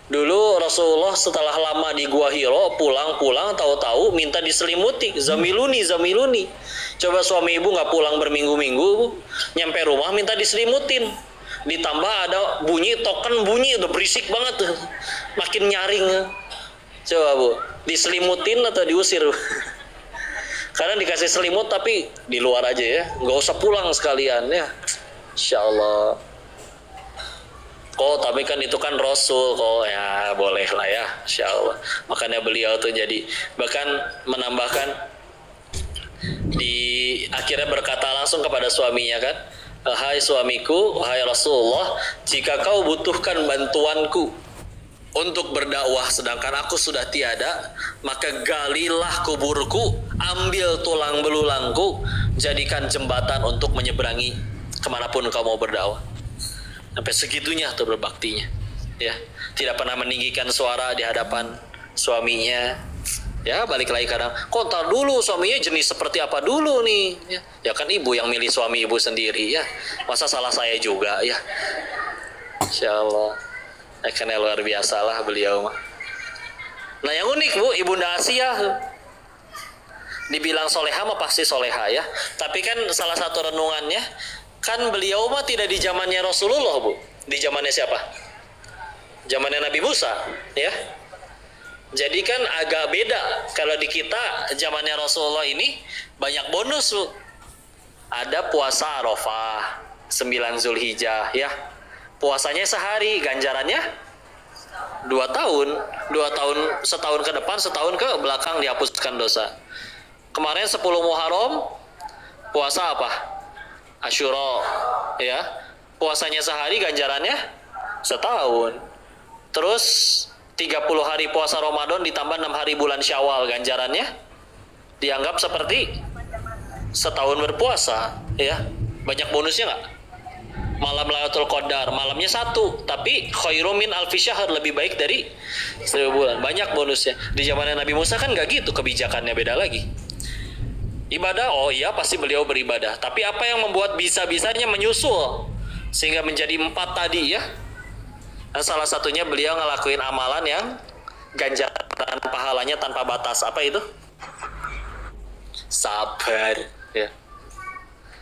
dulu Rasulullah setelah lama di Gua Hiro pulang-pulang tahu-tahu minta diselimuti, zamiluni. Coba suami ibu nggak pulang berminggu-minggu, nyampe rumah minta diselimutin. Ditambah ada bunyi token bunyi udah berisik banget tuh, makin nyaring. Coba Bu, diselimutin atau diusir? Karena dikasih selimut tapi di luar aja ya, nggak usah pulang sekalian ya. Insya Allah. Tapi kan itu kan Rasul ya, boleh lah ya, Insya Allah. Makanya beliau tuh jadi bahkan menambahkan di akhirnya berkata langsung kepada suaminya kan, hai suamiku, wahai Rasulullah, jika kau butuhkan bantuanku untuk berdakwah sedangkan aku sudah tiada, maka galilah kuburku, ambil tulang belulangku, jadikan jembatan untuk menyeberangi kemanapun kau mau berdakwah. Sampai segitunya tuh berbaktinya ya, tidak pernah meninggikan suara di hadapan suaminya ya. Balik lagi kadang, ntar dulu suaminya jenis seperti apa dulu nih ya kan ibu yang milih suami ibu sendiri ya, masa salah saya juga ya. Insya Allah. Karena luar biasa lah beliau mah. Nah yang unik Bu, Ibunda Asia dibilang soleha mah pasti soleha ya. Tapi kan salah satu renungannya, kan beliau mah tidak di zamannya Rasulullah Bu. Di zamannya siapa? Zamannya Nabi Musa ya. Jadi kan agak beda. Kalau di kita zamannya Rasulullah ini banyak bonus Bu. Ada puasa Arafah 9 Zulhijjah ya. Puasanya sehari, ganjarannya 2 tahun. 2 tahun, setahun ke depan, setahun ke belakang dihapuskan dosa. Kemarin 10 Muharram puasa apa? Asyura ya. Puasanya sehari, ganjarannya setahun. Terus 30 hari puasa Ramadan ditambah 6 hari bulan Syawal, ganjarannya dianggap seperti setahun berpuasa ya. Banyak bonusnya nggak? Malam Lailatul Qadar, malamnya 1, tapi khairum min alfi syahr, lebih baik dari 1000 bulan. Banyak bonusnya. Di zamannya Nabi Musa kan nggak gitu, kebijakannya beda lagi. Ibadah, oh iya pasti beliau beribadah. Tapi apa yang membuat bisa-bisanya menyusul sehingga menjadi 4 tadi ya? Dan salah satunya beliau ngelakuin amalan yang ganjaran pahalanya tanpa batas. Apa itu? Sabar ya.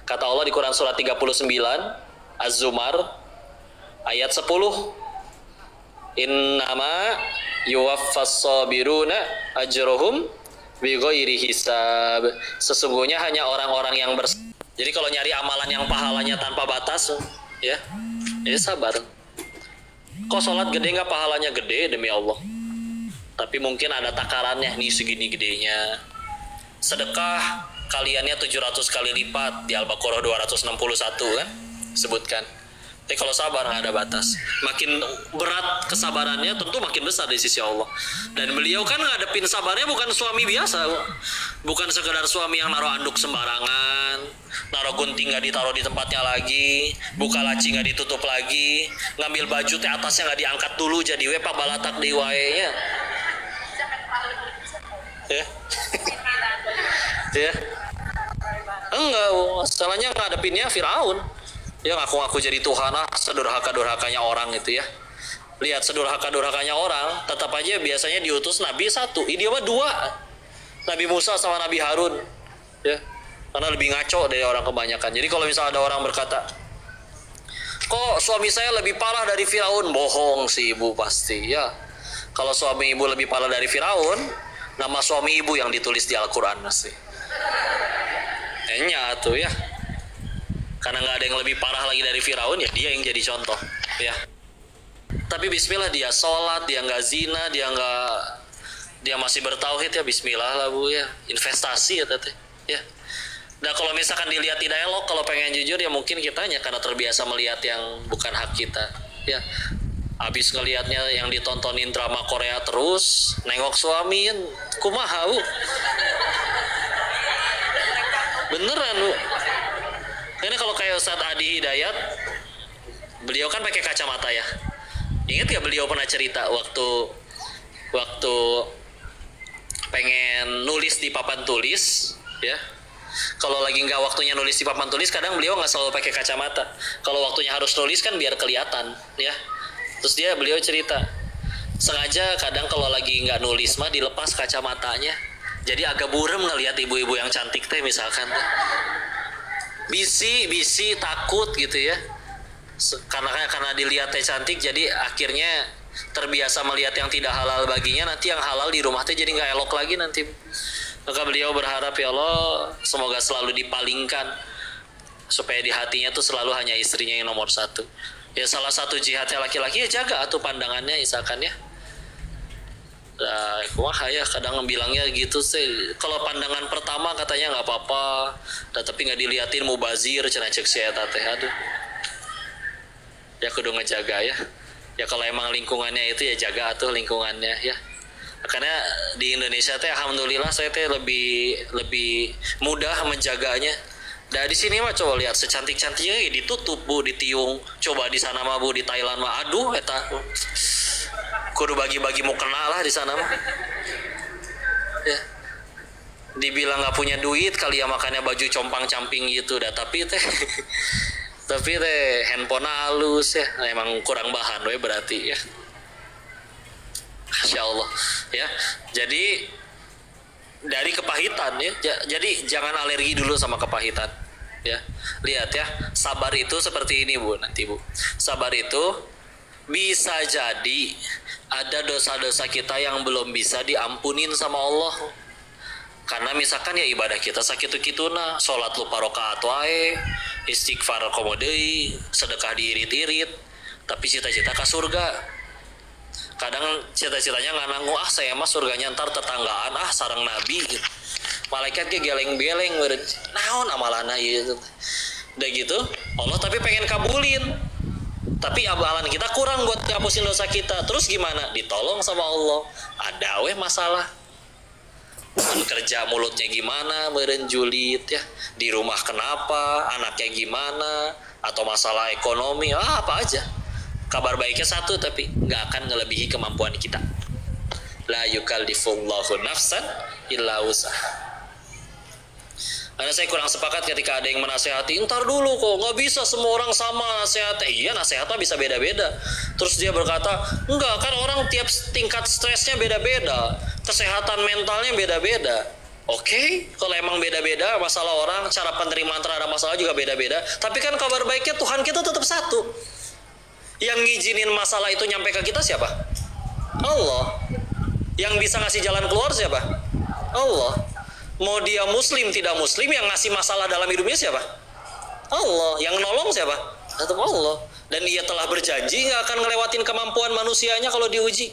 Kata Allah di Quran surat 39 Az-Zumar ayat 10, innama yuwaffas sabiruna ajrohum bighairi hisab. Sesungguhnya hanya orang-orang yang jadi kalau nyari amalan yang pahalanya tanpa batas ya, ya sabar. Kok sholat gede nggak pahalanya gede? Demi Allah. Tapi mungkin ada takarannya, nih segini gedenya. Sedekah kaliannya 700 kali lipat, di Al-Baqarah 261 kan sebutkan. Tapi kalau sabar nggak ada batas. Makin berat kesabarannya tentu makin besar di sisi Allah. Dan beliau kan ngadepin sabarnya bukan suami biasa, bukan sekedar suami yang naruh anduk sembarangan, naruh gunting nggak ditaruh di tempatnya lagi, buka laci nggak ditutup lagi, ngambil baju teh atasnya nggak diangkat dulu jadi wepak balatak di wae-nya. Ya. Ya. Enggak, salahnya ngadepinnya Firaun. Ya ngaku-ngaku jadi Tuhan, sedurhaka-durhakanya orang itu ya. Lihat sedurhaka-durhakanya orang, tetap aja biasanya diutus Nabi 1, ini mah 2. Nabi Musa sama Nabi Harun. Ya. Karena lebih ngaco dari orang kebanyakan. Jadi kalau misalnya ada orang berkata, kok suami saya lebih parah dari Firaun? Bohong sih ibu pasti ya. Kalau suami ibu lebih parah dari Firaun, nama suami ibu yang ditulis di Al-Quran pasti. Enya tuh ya. Karena nggak ada yang lebih parah lagi dari Firaun, ya dia yang jadi contoh ya. Tapi bismillah, dia sholat, dia nggak zina, dia masih bertauhid ya, bismillah lah Bu ya. Investasi ya teteh ya. Nah kalau misalkan dilihat di dialog, kalau pengen jujur ya mungkin kitanya karena terbiasa melihat yang bukan hak kita ya. Habis ngelihatnya yang ditontonin drama Korea terus, nengok suami kan kumaha Bu. Beneran Bu. Ini kalau kayak Ustadz Adi Hidayat, beliau kan pakai kacamata ya. Ingat gak beliau pernah cerita waktu pengen nulis di papan tulis ya. Kalau lagi nggak waktunya nulis di papan tulis, kadang beliau nggak selalu pakai kacamata. Kalau waktunya harus nulis kan biar kelihatan ya. Terus beliau cerita, sengaja kadang kalau lagi nggak nulis mah dilepas kacamatanya. Jadi agak burem ngelihat ibu-ibu yang cantik teh misalkan. Bisi takut gitu ya. Karena dilihatnya cantik, jadi akhirnya terbiasa melihat yang tidak halal baginya, nanti yang halal di rumah teh jadi nggak elok lagi nanti. Maka beliau berharap ya Allah semoga selalu dipalingkan supaya di hatinya tuh selalu hanya istrinya yang nomor 1. Ya salah satu jihadnya laki-laki ya jaga atuh pandangannya misalkan ya. Wah ya kadang bilangnya gitu sih. Kalau pandangan pertama katanya nggak apa-apa, tapi nggak diliatin mubazir cenah cek si eta teh. Aduh. Ya kudu ngejaga ya. Ya kalau emang lingkungannya itu ya jaga atuh lingkungannya ya. Karena di Indonesia teh alhamdulillah saya teh lebih mudah menjaganya. Nah di sini mah coba lihat secantik-cantiknya ditutup Bu, ditiung. Coba di sana mah Bu, di Thailand mah aduh eta. Kudu bagi-bagi mukena lah di sana mah. Ya. Dibilang nggak punya duit kali ya, makanya baju compang-camping gitu dah, tapi teh Tapi teh handphone halus ya, emang kurang bahan we berarti ya. Masya Allah ya. Jadi dari kepahitan ya. Jadi jangan alergi dulu sama kepahitan ya. Lihat ya, sabar itu seperti ini Bu, nanti Bu. Sabar itu bisa jadi ada dosa-dosa kita yang belum bisa diampunin sama Allah. Karena misalkan ya ibadah kita sakitu-kituna, sholat lupa rakaat wae, istighfar komo deui, sedekah diirit-irit, tapi cita-cita ke surga. Kadang cita-citanya nggak nanggu, saya mah surganya ntar tetanggaan, sareng nabi gitu. Malaikat ke geleng-geleng naon amalana gitu. Udah gitu Allah tapi pengen kabulin, tapi amalan kita kurang buat ngapusin dosa kita. Terus gimana? Ditolong sama Allah. Ada weh masalah, kerja mulutnya gimana, meureun julid ya, di rumah kenapa, anaknya gimana, atau masalah ekonomi, apa aja. Kabar baiknya satu, tapi nggak akan ngelebihi kemampuan kita. La yukallifullahu nafsan illa usaha. Karena saya kurang sepakat ketika ada yang menasehati, ntar dulu kok nggak bisa semua orang sama nasihat. Iya, nasihatnya bisa beda-beda. Terus dia berkata, enggak, kan orang tiap tingkat stresnya beda-beda, kesehatan mentalnya beda-beda. Oke, kalau emang beda-beda masalah orang, cara penerimaan terhadap masalah juga beda-beda. Tapi kan kabar baiknya Tuhan kita tetap satu. Yang ngizinin masalah itu nyampe ke kita siapa? Allah. Yang bisa ngasih jalan keluar siapa? Allah. Mau dia muslim tidak muslim, yang ngasih masalah dalam hidupnya siapa? Allah. Yang nolong siapa? Tetap Allah. Dan ia telah berjanji nggak akan ngelewatin kemampuan manusianya kalau diuji.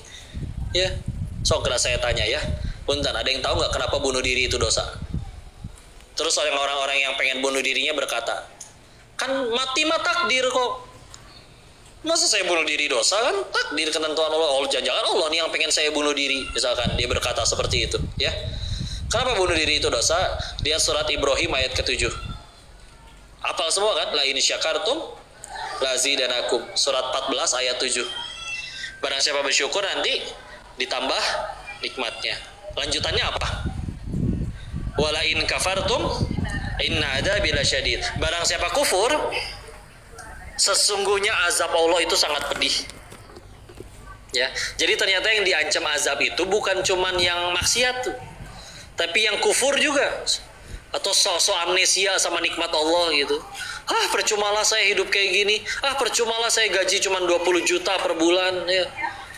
Ya, segera saya tanya ya, punten, ada yang tahu nggak kenapa bunuh diri itu dosa? Terus orang-orang yang pengen bunuh dirinya berkata, kan mati mah takdir kok. Masa saya bunuh diri dosa? Kan takdir ketentuan Allah. Oh, jangan-jangan Allah nih yang pengen saya bunuh diri. Misalkan dia berkata seperti itu, ya. Kenapa bunuh diri itu dosa? Lihat surat Ibrahim ayat ke-7. Hafal semua kan? La in syakartum lazidanakum. Surat 14 ayat 7. Barang siapa bersyukur nanti ditambah nikmatnya. Lanjutannya apa? Wala in kafartum inna adzabi lasyadid. Barang siapa kufur, sesungguhnya azab Allah itu sangat pedih. Ya, jadi ternyata yang diancam azab itu bukan cuman yang maksiat tuh, tapi yang kufur juga, atau sok-sok amnesia sama nikmat Allah gitu. Percumalah saya hidup kayak gini. Percumalah saya gaji cuma 20 juta per bulan ya.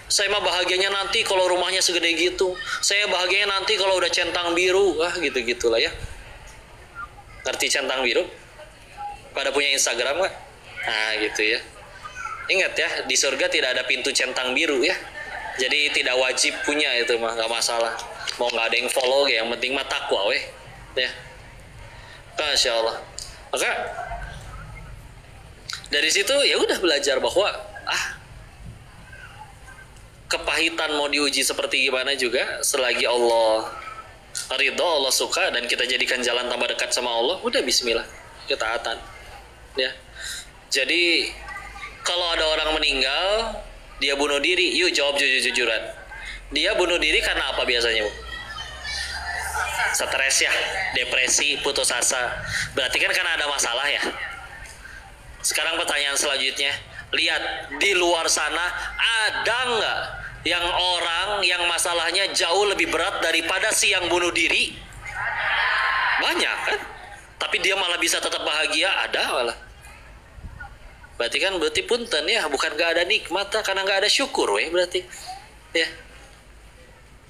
Saya mah bahagianya nanti kalau rumahnya segede gitu. Saya bahagianya nanti kalau udah centang biru. Gitu-gitulah ya. Ngerti centang biru? Pada punya Instagram nggak? Gitu ya. Ingat ya, di surga tidak ada pintu centang biru ya. Jadi tidak wajib punya, itu mah nggak masalah. Mau nggak ada yang follow, yang penting mah takwa weh. Ya. Masya Allah. Maka dari situ ya udah belajar bahwa kepahitan mau diuji seperti gimana juga, selagi Allah ridho, Allah suka, dan kita jadikan jalan tambah dekat sama Allah, udah bismillah, ketaatan. Ya. Jadi kalau ada orang meninggal, dia bunuh diri, yuk jawab jujur-jujuran. Dia bunuh diri karena apa biasanya, Bu? Stres ya, depresi, putus asa. Berarti kan karena ada masalah ya. Sekarang pertanyaan selanjutnya, lihat di luar sana ada nggak yang orang yang masalahnya jauh lebih berat daripada si yang bunuh diri? Banyak kan? Tapi dia malah bisa tetap bahagia, ada malah. Berarti punten ya, bukan gak ada nikmat, karena gak ada syukur berarti ya.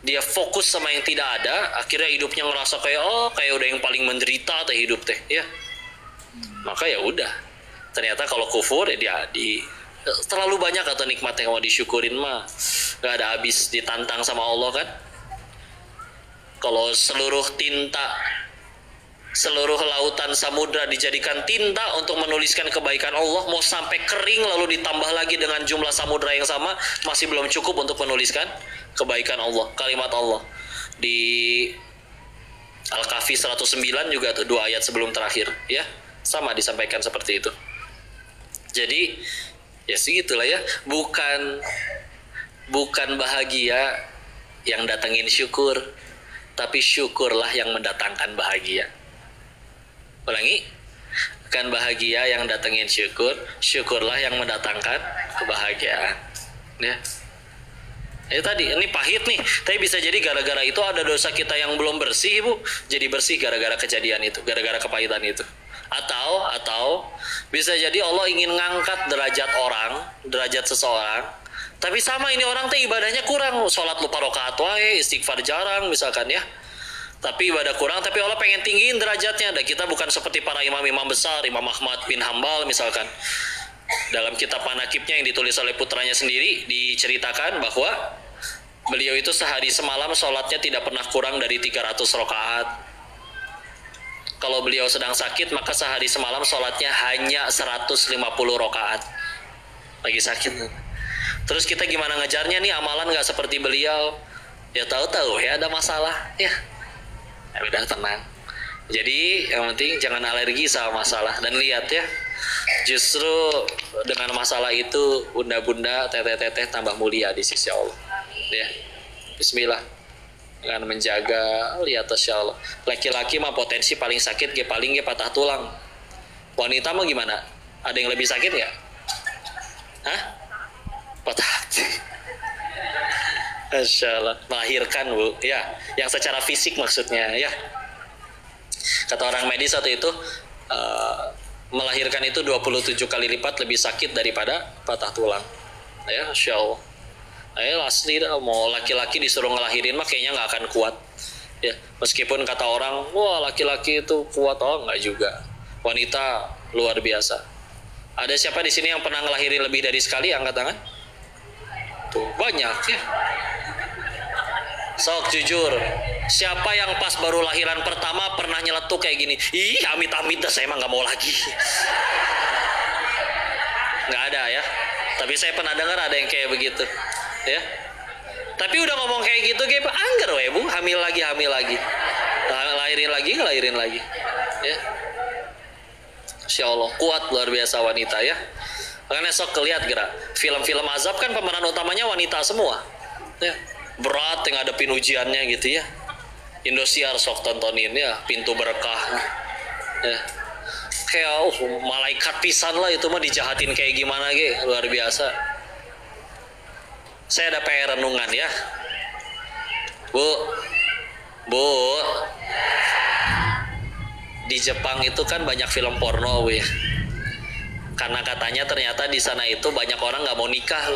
Dia fokus sama yang tidak ada, akhirnya hidupnya ngerasa kayak udah yang paling menderita teh hidup teh ya. Maka ya udah, ternyata kalau kufur ya dia terlalu banyak atau nikmatnya mau disyukurin mah gak ada habis, ditantang sama Allah kan. Kalau seluruh lautan samudra dijadikan tinta untuk menuliskan kebaikan Allah, mau sampai kering lalu ditambah lagi dengan jumlah samudra yang sama, masih belum cukup untuk menuliskan kebaikan Allah, kalimat Allah. Di Al-Kahfi 109 juga tuh 2 ayat sebelum terakhir ya, sama disampaikan seperti itu. Jadi ya segitulah ya, bukan bahagia yang datengin syukur, tapi syukurlah yang mendatangkan bahagia. Ulangi, Bukan bahagia yang datengin syukur, syukurlah yang mendatangkan kebahagiaan. Ya. Tadi ini pahit nih, tapi bisa jadi gara-gara itu ada dosa kita yang belum bersih, Bu. Jadi bersih gara-gara kejadian itu, gara-gara kepahitan itu. Atau bisa jadi Allah ingin ngangkat derajat orang, derajat seseorang. Tapi sama ini orang teh ibadahnya kurang, sholat lupa rakaat wae, istighfar jarang misalkan ya. Tapi ibadah kurang, tapi Allah pengen tinggiin derajatnya. Dan kita bukan seperti para imam-imam besar, Imam Ahmad bin Hambal misalkan. Dalam kitab Manaqibnya yang ditulis oleh putranya sendiri, diceritakan bahwa beliau itu sehari semalam sholatnya tidak pernah kurang dari 300 rakaat. Kalau beliau sedang sakit, maka sehari semalam sholatnya hanya 150 rakaat. Lagi sakit. Terus kita gimana ngejarnya nih, amalan gak seperti beliau? Ya tahu-tahu ya ada masalah. Ya udah tenang. Jadi yang penting jangan alergi sama masalah. Dan lihat ya, justru dengan masalah itu bunda-bunda, teteh-teteh tambah mulia di sisi Allah. Ya, bismillah. Dengan menjaga, lihat Masya Allah. Laki-laki mah potensi paling sakit, paling patah tulang. Wanita mah gimana? Ada yang lebih sakit nggak? Hah? Patah hati. Masya Allah. Melahirkan, Bu. Ya, yang secara fisik maksudnya ya. Kata orang medis waktu itu, melahirkan itu 27 kali lipat lebih sakit daripada patah tulang. Ya, Masya Allah. Asli dah, mau laki-laki disuruh ngelahirin mah kayaknya nggak akan kuat. Ya, meskipun kata orang, wah laki-laki itu kuat, oh nggak juga. Wanita luar biasa. Ada siapa di sini yang pernah ngelahirin lebih dari sekali? Angkat tangan. Tuh banyak ya. Sok jujur, siapa yang pas baru lahiran pertama pernah nyeletuk kayak gini? Ih, amit-amit dah, saya emang nggak mau lagi. Nggak ada ya. Tapi saya pernah dengar ada yang kayak begitu. Ya, tapi udah ngomong kayak gitu, kayak angger we Bu, hamil lagi, lahirin lagi, ya. Insya Allah kuat luar biasa wanita ya. Makanya sok kelihat gerak film-film azab kan pemeran utamanya wanita semua, ya. Berat yang ngadepin ujiannya gitu ya. Indosiar sok tontonin ya, Pintu Berkah, ya. Kayak malaikat pisan lah itu mah, dijahatin kayak gimana ge, luar biasa. Saya ada PR renungan ya, Bu. Di Jepang itu kan banyak film porno, ya. Karena katanya ternyata di sana itu banyak orang nggak mau nikah.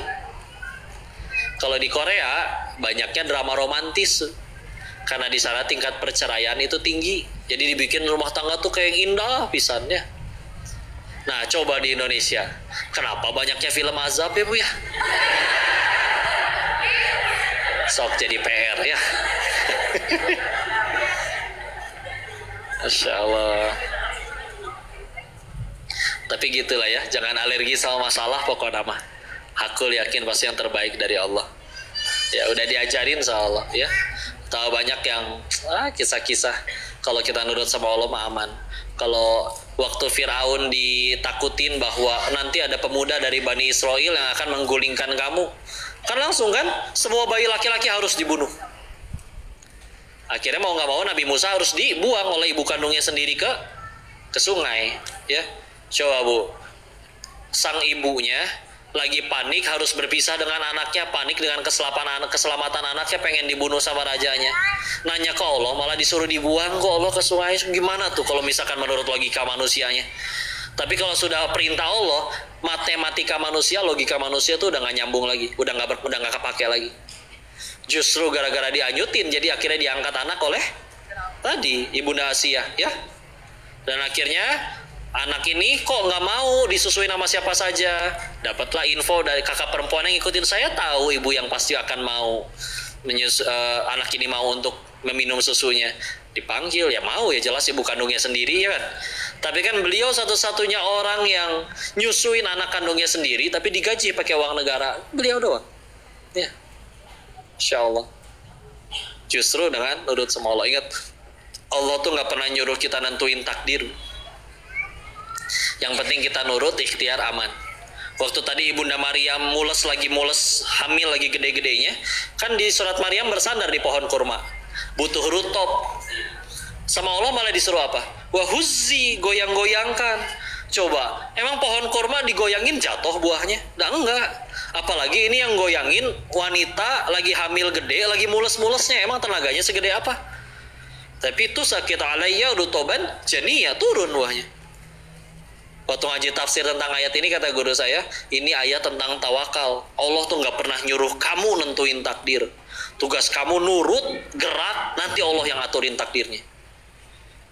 Kalau di Korea banyaknya drama romantis. Karena di sana tingkat perceraian itu tinggi. Jadi dibikin rumah tangga tuh kayak indah pisannya. Nah, coba di Indonesia, kenapa banyaknya film azab ya, Bu ya? Sok jadi PR ya. Masya Allah. Tapi gitulah ya, jangan alergi sama masalah pokoknya mah. Aku yakin pasti yang terbaik dari Allah. Ya udah diajarin sama Allah ya. Tahu banyak yang kisah-kisah kalau kita nurut sama Allah mah aman. Kalau waktu Firaun ditakutin bahwa nanti ada pemuda dari Bani Israel yang akan menggulingkan kamu, kan langsung kan semua bayi laki-laki harus dibunuh. Akhirnya mau nggak mau Nabi Musa harus dibuang oleh ibu kandungnya sendiri ke sungai, ya. Coba Bu, sang ibunya lagi panik harus berpisah dengan anaknya, panik dengan keselamatan anaknya, pengen dibunuh sama rajanya. Nanya ke Allah, malah disuruh dibuang kok Allah ke sungai. Gimana tuh kalau misalkan menurut logika manusianya? Tapi kalau sudah perintah Allah, matematika manusia, logika manusia tuh udah nggak nyambung lagi, udah nggak kepake lagi. Justru gara-gara dianyutin, jadi akhirnya diangkat anak oleh tadi Ibunda Asiyah, ya. Dan akhirnya anak ini kok nggak mau disusui nama siapa saja. Dapatlah info dari kakak perempuan yang ngikutin, saya tahu ibu yang pasti akan mau anak ini mau untuk meminum susunya. Dipanggil, ya mau, ya jelas ibu kandungnya sendiri ya kan. Tapi kan beliau satu-satunya orang yang nyusuin anak kandungnya sendiri, tapi digaji pakai uang negara. Beliau doang, ya. Insya Allah. Justru dengan nurut sama Allah. Ingat, Allah tuh nggak pernah nyuruh kita nentuin takdir. Yang penting kita nurut, ikhtiar, aman. Waktu tadi Ibunda Maryam mules, hamil lagi gede-gedenya, kan di surat Maryam bersandar di pohon kurma, butuh rutop. Sama Allah malah disuruh apa? Wahuzzi, goyang-goyangkan. Coba, emang pohon kurma digoyangin jatuh buahnya? Nah, enggak. Apalagi ini yang goyangin wanita lagi hamil gede, lagi mules-mulesnya. Emang tenaganya segede apa? Tapi itu sakit alaiya rutoban janiyah, turun buahnya. Waktu ngaji tafsir tentang ayat ini kata guru saya, ini ayat tentang tawakal. Allah tuh nggak pernah nyuruh kamu nentuin takdir. Tugas kamu nurut, gerak, nanti Allah yang aturin takdirnya.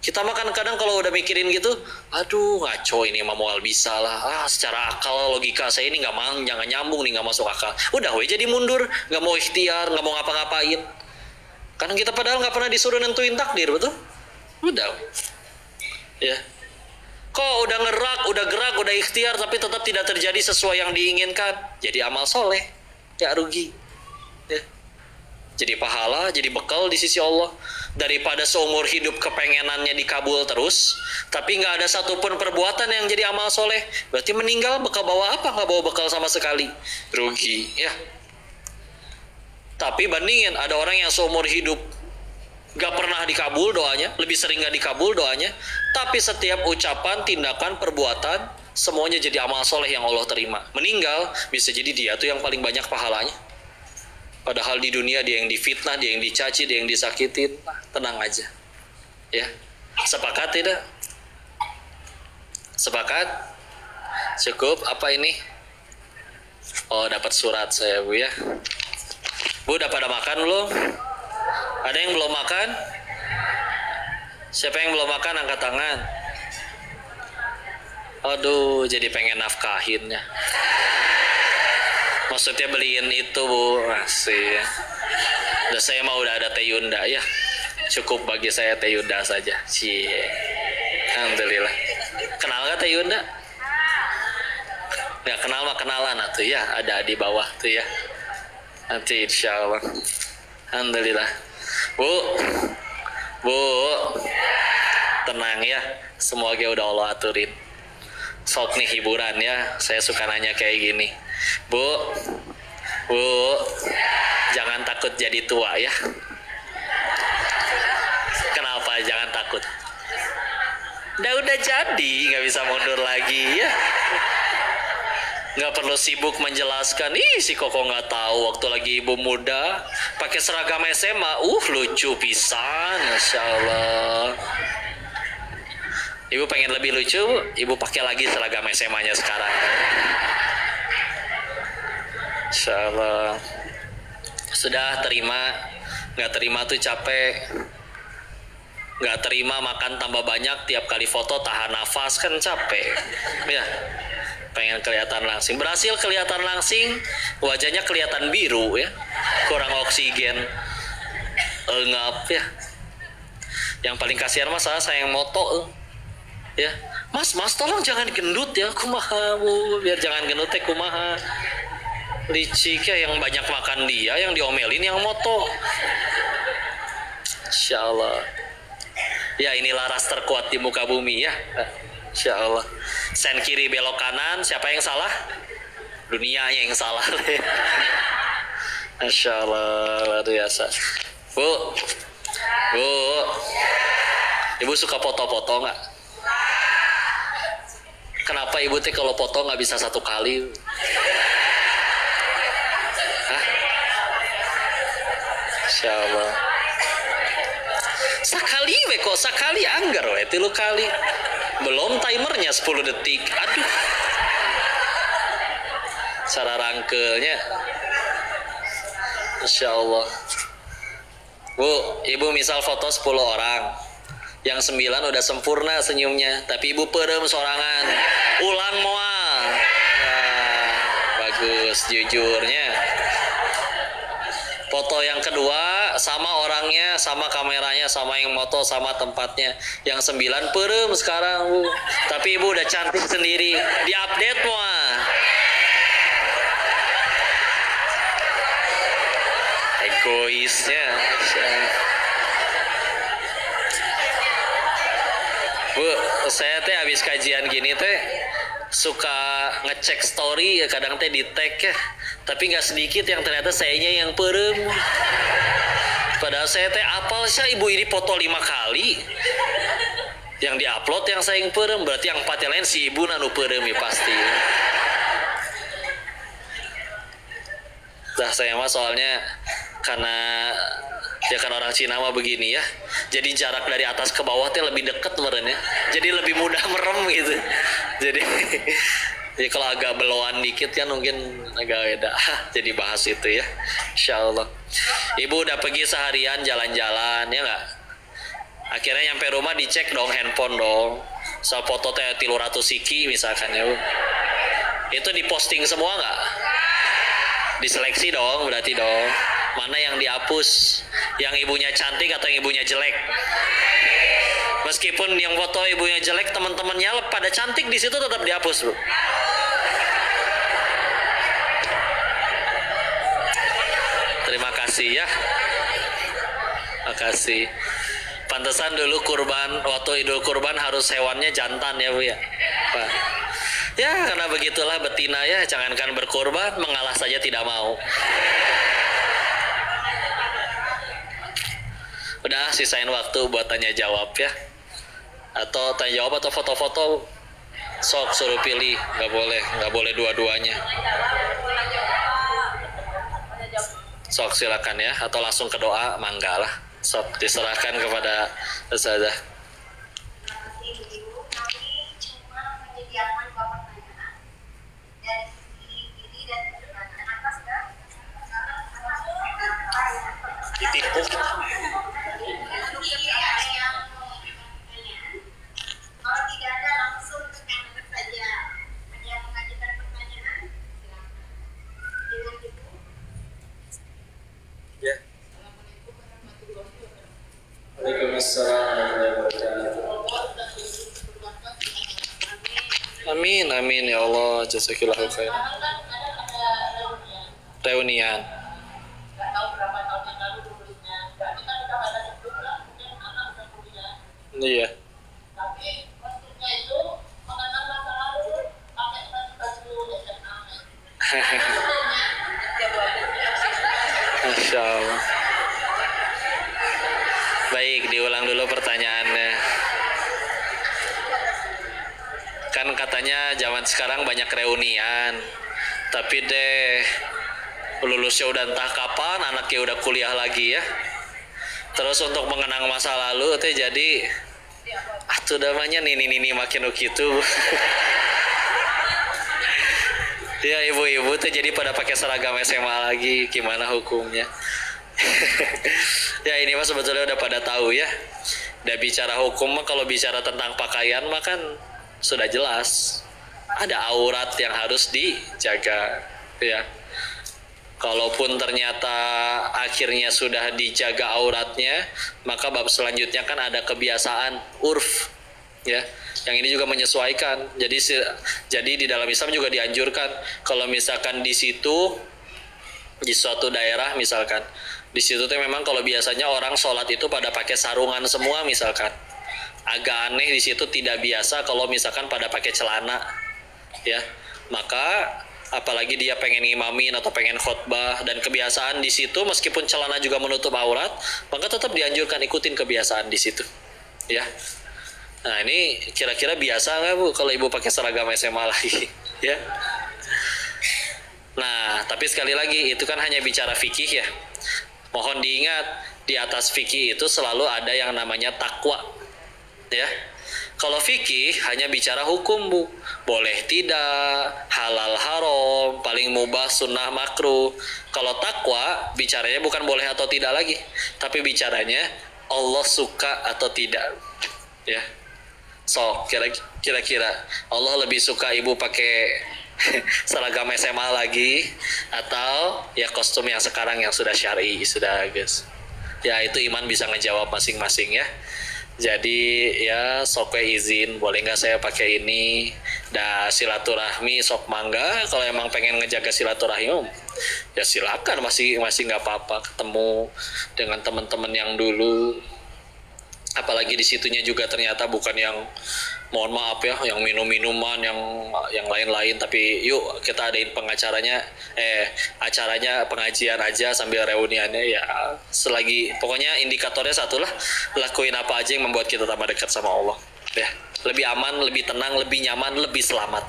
Kita makan kadang kalau udah mikirin gitu, aduh ngaco ini mah moal bisa lah. Secara akal logika saya ini jangan nyambung nih, nggak masuk akal. Udah we jadi mundur, nggak mau ikhtiar, nggak mau ngapa-ngapain. Karena kita padahal nggak pernah disuruh nentuin takdir, betul? Udah, ya. Kok udah gerak, udah ikhtiar, tapi tetap tidak terjadi sesuai yang diinginkan. Jadi amal soleh, ya rugi. Ya. Jadi pahala, jadi bekal di sisi Allah. Daripada seumur hidup kepengenannya dikabul terus, tapi nggak ada satupun perbuatan yang jadi amal soleh. Berarti meninggal bekal bawa apa? Nggak bawa bekal sama sekali. Rugi, ya. Tapi bandingin, ada orang yang seumur hidup gak pernah dikabul doanya, lebih sering gak dikabul doanya, tapi setiap ucapan, tindakan, perbuatan, semuanya jadi amal soleh yang Allah terima. Meninggal, bisa jadi dia tuh yang paling banyak pahalanya. Padahal di dunia dia yang difitnah, dia yang dicaci, dia yang disakitin. Tenang aja. Ya, sepakat tidak? Sepakat? Cukup? Apa ini? Oh, dapat surat saya, Bu ya. Bu, udah pada makan belum? Ada yang belum makan? Siapa yang belum makan angkat tangan. Aduh, jadi pengen nafkahinnya. Maksudnya beliin itu, Bu. Masih ya. Udah saya mah udah ada teh Yunda ya. Cukup bagi saya teh Yunda saja. Cie. Alhamdulillah. Kenal gak teh Yunda? Nggak kenal mah kenalan atuh ya. Ada di bawah tuh ya. Nanti insya Allah. Alhamdulillah. Bu, tenang ya, semoga udah Allah aturin. Sok nih hiburan ya, saya suka nanya kayak gini. Bu, jangan takut jadi tua ya. Kenapa jangan takut? Udah jadi, nggak bisa mundur lagi ya. Nggak perlu sibuk menjelaskan, si Koko nggak tahu waktu lagi ibu muda pakai seragam SMA, lucu pisan, Masya Allah. Ibu pengen lebih lucu, ibu pakai lagi seragam SMA-nya sekarang. Masya Allah. Sudah terima, nggak terima tuh capek. Nggak terima makan tambah banyak, tiap kali foto tahan nafas kan capek, ya. Pengen kelihatan langsing, berhasil kelihatan langsing, wajahnya kelihatan biru ya, kurang oksigen, engap ya. Yang paling kasihan mas saya yang moto ya, mas tolong jangan gendut ya, kumaha Bu, biar jangan gendut teh kumaha. Licik ya, yang banyak makan dia, yang diomelin yang moto. Insya Allah ya, inilah ras terkuat di muka bumi ya. Insya Allah. Sen kiri belok kanan, siapa yang salah? Dunianya yang salah. Masya Allah, luar biasa. Bu, ibu suka foto-foto nggak? Kenapa ibu teh kalau foto nggak bisa satu kali? Hah? Masya Allah. Sakali anggar we 3 kali. Belum timernya 10 detik. Aduh. Cara rangkelnya. Masya Allah. Bu, ibu misal foto 10 orang. Yang 9 udah sempurna senyumnya, tapi ibu perem sorangan. Ulang moal. Nah, bagus jujurnya. Foto yang kedua sama orangnya, sama kameranya, sama yang moto, sama tempatnya. Yang 9 perem sekarang Bu. Tapi ibu udah cantik sendiri. Di-update moal. Egoisnya. Bu, saya teh habis kajian gini teh suka ngecek story ya, kadang teh di tag ya, tapi nggak sedikit yang ternyata sayanya yang perem. Padahal saya teh apal sih ibu ini foto 5 kali. Yang diupload yang saing perem, berarti yang empat yang lain si ibu nanu perem ya pasti. Nah saya mah soalnya karena ya kan orang Cina mah begini ya, jadi jarak dari atas ke bawah tuh lebih deket meren ya, jadi lebih mudah merem gitu. Jadi jadi kalau agak beloan dikit kan mungkin agak beda. Jadi bahas itu ya, Insya Allah. Ibu udah pergi seharian jalan-jalan ya nggak? Akhirnya nyampe rumah dicek dong handphone dong, soal foto teh 300 siki misalkan ya Bu. Itu diposting semua nggak? Diseleksi dong berarti dong. Mana yang dihapus? Yang ibunya cantik atau yang ibunya jelek? Meskipun yang foto ibunya jelek, teman-temannya pada cantik di situ tetap dihapus, Bro. Terima kasih ya. Makasih. Pantesan dulu kurban, waktu Idul Kurban harus hewannya jantan ya Bu ya. Pak. Ya karena begitulah betina ya, jangankan berkurban, mengalah saja tidak mau. Udah sisain waktu buat tanya jawab ya. Atau tanya jawab atau foto-foto, sok suruh pilih, nggak boleh dua-duanya. Sok silakan ya, atau langsung ke doa, mangga lah. Sok diserahkan kepada Ustazah. Ditipu. Ya. Amin, amin ya Allah, jazakillahu khairan. Reunian. Iya. Masya Allah. Baik, diulang dulu pertanyaannya. Kan katanya zaman sekarang banyak reunian, tapi deh lulusnya udah entah kapan, anaknya udah kuliah lagi ya. Terus untuk mengenang masa lalu teh jadi atuh namanya nini makin gitu. Ya ibu-ibu tuh jadi pada pakai seragam SMA lagi, gimana hukumnya? Ya ini mah sebetulnya udah pada tahu ya. Udah bicara hukum mah, kalau bicara tentang pakaian mah kan sudah jelas. Ada aurat yang harus dijaga ya. Kalaupun ternyata akhirnya sudah dijaga auratnya, maka bab selanjutnya kan ada kebiasaan urf ya, yang ini juga menyesuaikan. Jadi di dalam Islam juga dianjurkan kalau misalkan di situ, di suatu daerah misalkan, di situ tuh memang kalau biasanya orang sholat itu pada pakai sarungan semua misalkan, agak aneh di situ tidak biasa kalau misalkan pada pakai celana ya, maka apalagi dia pengen ngimamin atau pengen khotbah dan kebiasaan di situ meskipun celana juga menutup aurat, maka tetap dianjurkan ikutin kebiasaan di situ ya. Nah ini kira-kira biasa nggak Bu kalau ibu pakai seragam SMA lagi ya? Nah tapi sekali lagi itu kan hanya bicara fikih ya. Mohon diingat di atas fikih itu selalu ada yang namanya takwa ya. Kalau fikih hanya bicara hukum Bu, boleh tidak, halal haram, paling mubah, sunnah makruh. Kalau takwa bicaranya bukan boleh atau tidak lagi, tapi bicaranya Allah suka atau tidak ya. So kira-kira Allah lebih suka ibu pakai seragam SMA lagi atau ya kostum yang sekarang yang sudah syar'i, sudah guys ya. Itu iman bisa ngejawab masing-masing ya. Jadi ya sok izin, boleh nggak saya pakai ini? Dah silaturahmi sok mangga. Kalau emang pengen ngejaga silaturahmi ya silakan, masih nggak apa-apa ketemu dengan teman-teman yang dulu. Apalagi di situnya juga ternyata bukan yang, mohon maaf ya, yang minum-minuman, yang lain-lain, tapi yuk kita adain acaranya pengajian aja sambil reuniannya ya. Selagi pokoknya indikatornya satu lah, lakuin apa aja yang membuat kita tambah dekat sama Allah. Ya, lebih aman, lebih tenang, lebih nyaman, lebih selamat.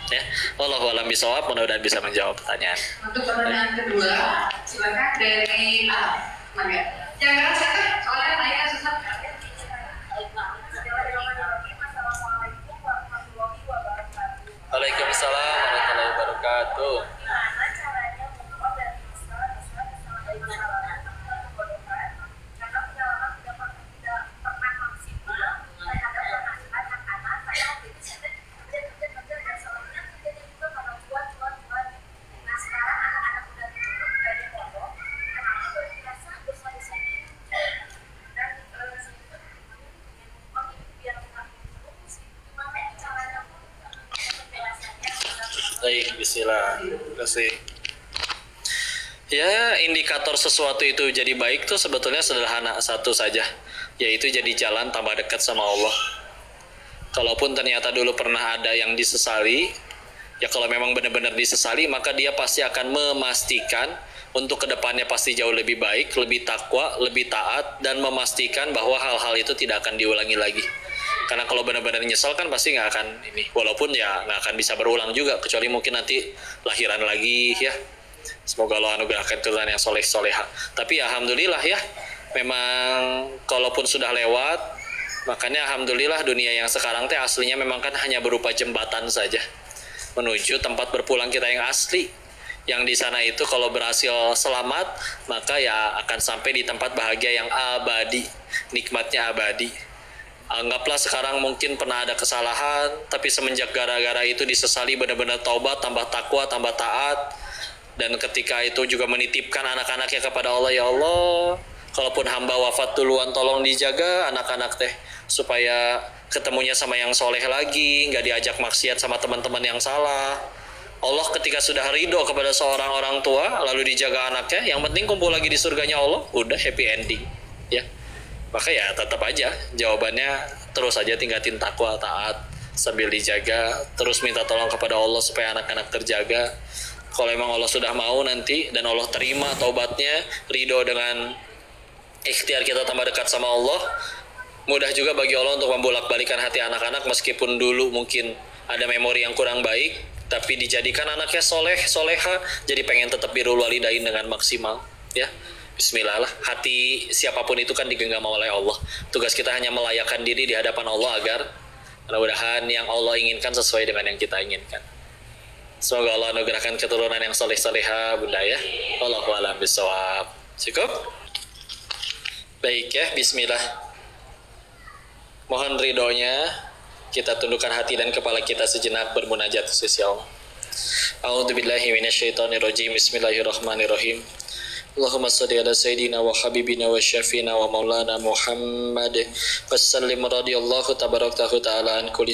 Ya, wallahu a'lam bishawab. Mudah-mudahan bisa menjawab pertanyaan. Untuk pertanyaan kedua, silakan dari Maga. Yang keras ya, soalnya naiknya susah. Waalaikumsalam warahmatullahi wabarakatuh. Baik, bismillah. Kasih. Ya, indikator sesuatu itu jadi baik tuh sebetulnya sederhana satu saja, yaitu jadi jalan tambah dekat sama Allah. Kalaupun ternyata dulu pernah ada yang disesali, ya kalau memang benar-benar disesali, maka dia pasti akan memastikan untuk kedepannya pasti jauh lebih baik, lebih takwa, lebih taat, dan memastikan bahwa hal-hal itu tidak akan diulangi lagi. Karena kalau benar-benar nyesal kan pasti nggak akan ini, walaupun ya nggak akan bisa berulang juga, kecuali mungkin nanti lahiran lagi ya. Semoga Allah anugerahkan keturunan yang soleh-soleha. Tapi alhamdulillah ya, memang kalaupun sudah lewat, makanya alhamdulillah dunia yang sekarang teh aslinya memang kan hanya berupa jembatan saja menuju tempat berpulang kita yang asli. Yang di sana itu kalau berhasil selamat, maka ya akan sampai di tempat bahagia yang abadi, nikmatnya abadi. Anggaplah sekarang mungkin pernah ada kesalahan, tapi semenjak gara-gara itu disesali, benar-benar taubat, tambah takwa, tambah taat, dan ketika itu juga menitipkan anak-anaknya kepada Allah, ya Allah, kalaupun hamba wafat duluan, tolong dijaga anak-anak teh supaya ketemunya sama yang soleh lagi, nggak diajak maksiat sama teman-teman yang salah. Allah ketika sudah ridho kepada seorang orang tua, lalu dijaga anaknya, yang penting kumpul lagi di surganya Allah, udah happy ending, ya. Maka ya tetap aja jawabannya terus aja tingkatin takwa, taat sambil dijaga, terus minta tolong kepada Allah supaya anak-anak terjaga. Kalau emang Allah sudah mau nanti dan Allah terima taubatnya, ridho dengan ikhtiar kita tambah dekat sama Allah, mudah juga bagi Allah untuk membolak-balikan hati anak-anak meskipun dulu mungkin ada memori yang kurang baik, tapi dijadikan anaknya soleh, soleha, jadi pengen tetap birrul walidain dengan maksimal, ya. Bismillah lah, hati siapapun itu kan digenggam oleh Allah. Tugas kita hanya melayakkan diri di hadapan Allah agar mudah-mudahan yang Allah inginkan sesuai dengan yang kita inginkan. Semoga Allah anugerahkan keturunan yang soleh-soleha, Bunda ya. Wallahu a'lam bishawab. Cukup? Baik ya, bismillah. Mohon ridhonya, kita tundukkan hati dan kepala kita sejenak bermunajat ke sisi Allah. A'udzubillahi minasyaitonirrajim. Bismillahirrahmanirrahim. Allahumma salli ala sayyidina wa habibina wa syafina wa maulana Muhammad wa sallim radiyallahu tabaraktahu ta'ala an kulli